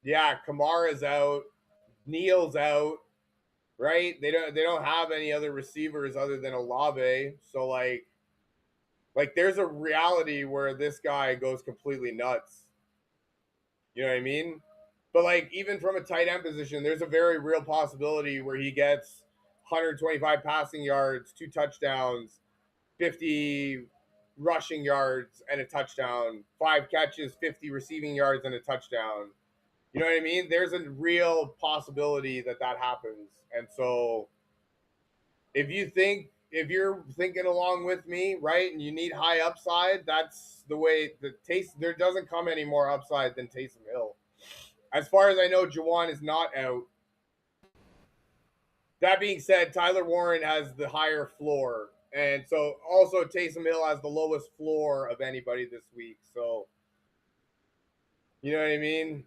yeah, Kamara's out, Neal's out, right? They don't have any other receivers other than Olave. So like there's a reality where this guy goes completely nuts. You know what I mean? But like even from a tight end position, there's a very real possibility where he gets 125 passing yards, 2 touchdowns, 50 rushing yards and a touchdown, 5 catches, 50 receiving yards and a touchdown. You know what I mean? There's a real possibility that that happens. And so if you're thinking along with me, right, and you need high upside, that's the way the taste. There doesn't come any more upside than Taysom Hill. As far as I know, Jawan is not out. That being said, Tyler Warren has the higher floor, and so also Taysom Hill has the lowest floor of anybody this week. So you know what I mean?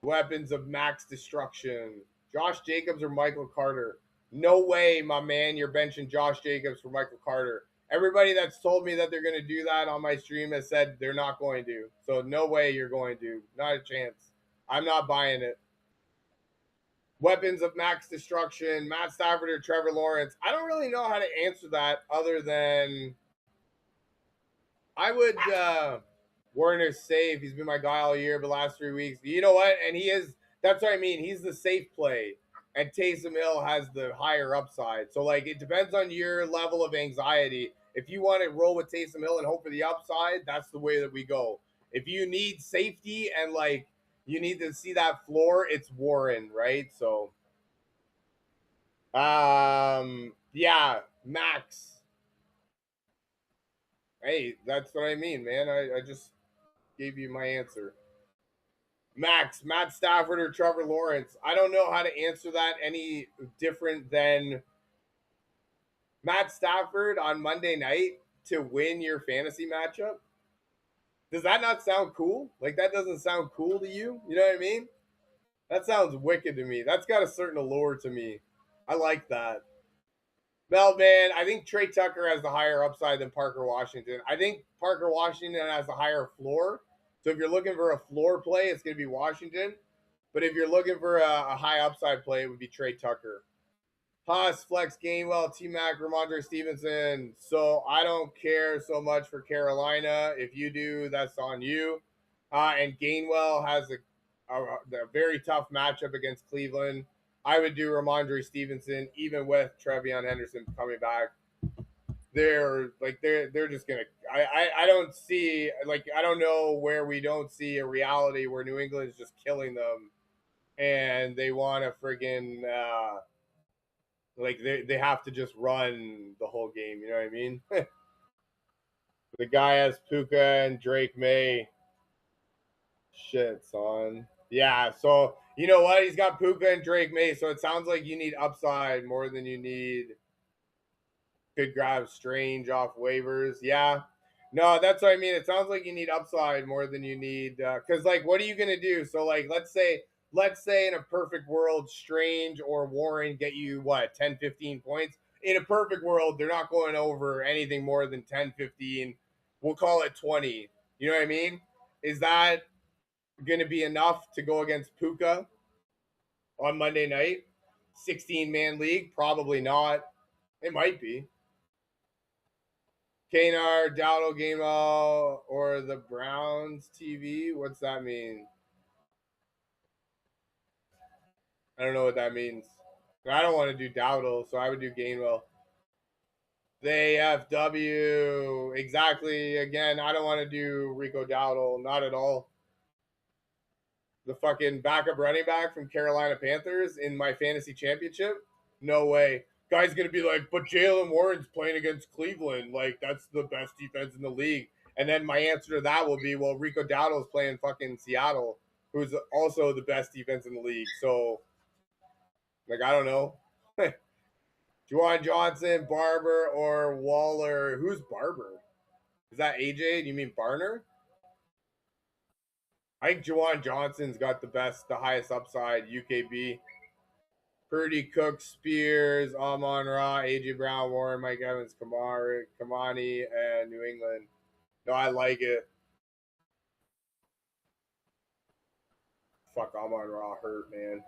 Weapons of max destruction. Josh Jacobs or Michael Carter? No way, my man, you're benching Josh Jacobs for Michael Carter. Everybody that's told me that they're going to do that on my stream has said they're not going to. So no way you're going to. Not a chance. I'm not buying it. Weapons of max destruction, Matt Stafford or Trevor Lawrence. I don't really know how to answer that other than I would Warner's safe. He's been my guy all year, but last 3 weeks. You know what? And he is that's what I mean. He's the safe play. And Taysom Hill has the higher upside. So like it depends on your level of anxiety. If you want to roll with Taysom Hill and hope for the upside, that's the way that we go. If you need safety and like you need to see that floor, it's Warren, right? So yeah, Max. Hey, that's what I mean, man. I just gave you my answer. Max, Matt Stafford or Trevor Lawrence. I don't know how to answer that any different than Matt Stafford on Monday night to win your fantasy matchup. Does that not sound cool? Like that doesn't sound cool to you? You know what I mean? That sounds wicked to me. That's got a certain allure to me. I like that. Well, man, I think Trey Tucker has the higher upside than Parker Washington. I think Parker Washington has the higher floor. So if you're looking for a floor play, it's going to be Washington. But if you're looking for a high upside play, it would be Trey Tucker. Haas, Flex, Gainwell, T Mac, Ramondre Stevenson. So I don't care so much for Carolina. If you do, that's on you. And Gainwell has a very tough matchup against Cleveland. I would do Ramondre Stevenson, even with Trevion Henderson coming back. They're just gonna. I don't see like I don't know where we don't see a reality where New England is just killing them, and they want to friggin' like they have to just run the whole game. You know what I mean? The guy has Puka and Drake May. Shit, son. Yeah, so you know what? He's got Puka and Drake May, so it sounds like you need upside more than you need. Could grab Strange off waivers. Yeah. No, that's what I mean. It sounds like you need upside more than you need because like what are you gonna do? So like let's say in a perfect world, Strange or Warren get you what 10, 15 points. In a perfect world, they're not going over anything more than 10, 15. We'll call it 20. You know what I mean? Is that gonna be enough to go against Puka on Monday night? 16-man league? Probably not. It might be. Kanar, Dowdle, Gameo, or the Browns TV. What's that mean? I don't know what that means. I don't want to do Dowdle, so I would do Gainwell. The AFW. Exactly. Again, I don't want to do Rico Dowdle. Not at all. The fucking backup running back from Carolina Panthers in my fantasy championship? No way. Guy's gonna be like, but Jalen Warren's playing against Cleveland. Like, that's the best defense in the league. And then my answer to that will be, well, Rico Dowdle's playing fucking Seattle, who's also the best defense in the league. So, like, I don't know. Juwan Johnson, Barber, or Waller. Who's Barber? Is that AJ? Do you mean Barner? I think Juwan Johnson's got the highest upside. UKB. Purdy, Cook, Spears, Amon Ra, AJ Brown, Warren, Mike Evans, Kamani, and New England. No, I like it. Fuck, Amon Ra hurt, man.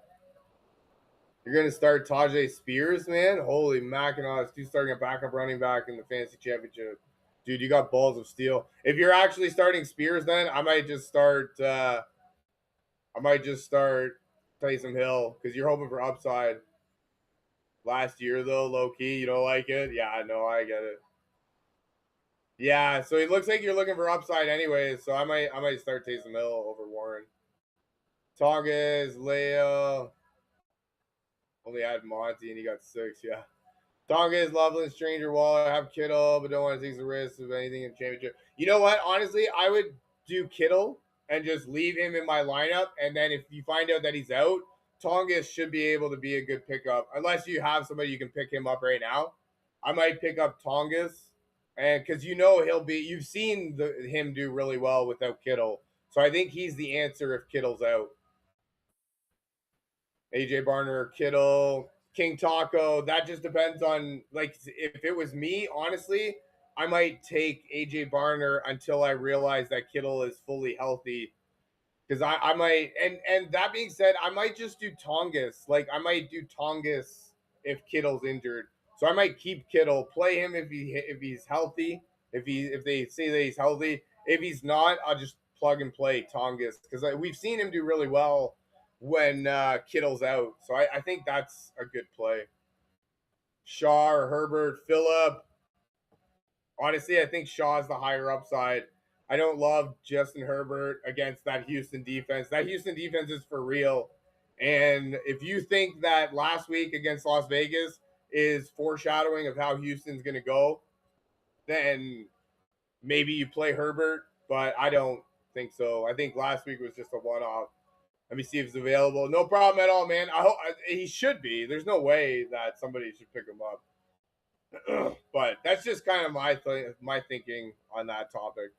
You're gonna start Tajay Spears, man. Holy Mackinac, dude, starting a backup running back in the fantasy championship. Dude, you got balls of steel. If you're actually starting Spears, then I might just start. Taysom Hill because you're hoping for upside. Last year though, low key, you don't like it. Yeah, I know, I get it. Yeah, so it looks like you're looking for upside anyways. So I might start Taysom Hill over Warren. Tongas, Leo. Only had Monty and he got 6. Yeah. Tongas, Loveland, Stranger, Waller. Have Kittle, but don't want to take the risk of anything in championship. You know what? Honestly, I would do Kittle and just leave him in my lineup. And then if you find out that he's out, Tongas should be able to be a good pickup. Unless you have somebody you can pick him up right now. I might pick up Tongas and because you know you've seen him do really well without Kittle, so I think he's the answer if Kittle's out. AJ Barner, Kittle, King Taco. That just depends on like if it was me, honestly, I might take AJ Barner until I realize that Kittle is fully healthy. Because I might and that being said, I might just do Tongas. Like I might do Tongas if Kittle's injured. So I might keep Kittle, play him if he's healthy, if they say that he's healthy. If he's not, I'll just plug and play Tongas because we've seen him do really well when Kittle's out. So I think that's a good play. Shaw or Herbert, Phillip. Honestly, I think Shaw's the higher upside. I don't love Justin Herbert against that Houston defense. That Houston defense is for real. And if you think that last week against Las Vegas is foreshadowing of how Houston's going to go, then maybe you play Herbert, but I don't think so. I think last week was just a one off. Let me see if it's available. No problem at all, man. I hope he should be. There's no way that somebody should pick him up. But that's just kind of my thinking on that topic.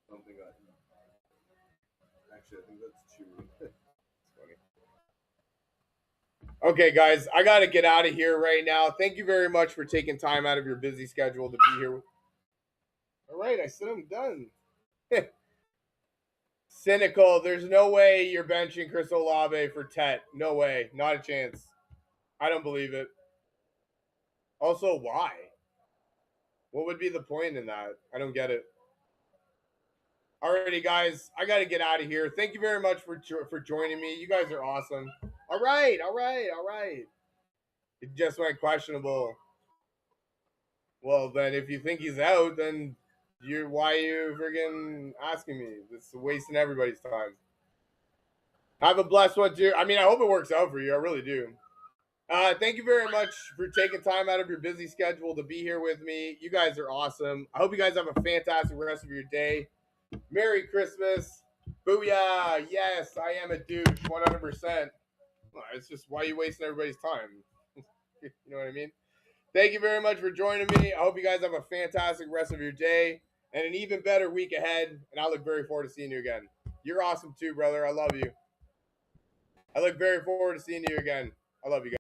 Something like actually, I think that's two. It's funny. Okay, guys, I got to get out of here right now. Thank you very much for taking time out of your busy schedule to be here. All right, I said I'm done. Cynical. There's no way you're benching Chris Olave for Tet. No way. Not a chance. I don't believe it. Also, why? What would be the point in that? I don't get it. Alrighty, guys, I got to get out of here. Thank you very much for joining me. You guys are awesome. All right, all right, all right. It just went questionable. Well, then if you think he's out, then why are you friggin' asking me? It's wasting everybody's time. Have a blessed one, too. I mean, I hope it works out for you. I really do. Thank you very much for taking time out of your busy schedule to be here with me. You guys are awesome. I hope you guys have a fantastic rest of your day. Merry Christmas. Booyah. Yes, I am a douche, 100%. It's just why are you wasting everybody's time? You know what I mean? Thank you very much for joining me. I hope you guys have a fantastic rest of your day and an even better week ahead. And I look very forward to seeing you again. You're awesome too, brother. I love you. I look very forward to seeing you again. I love you guys.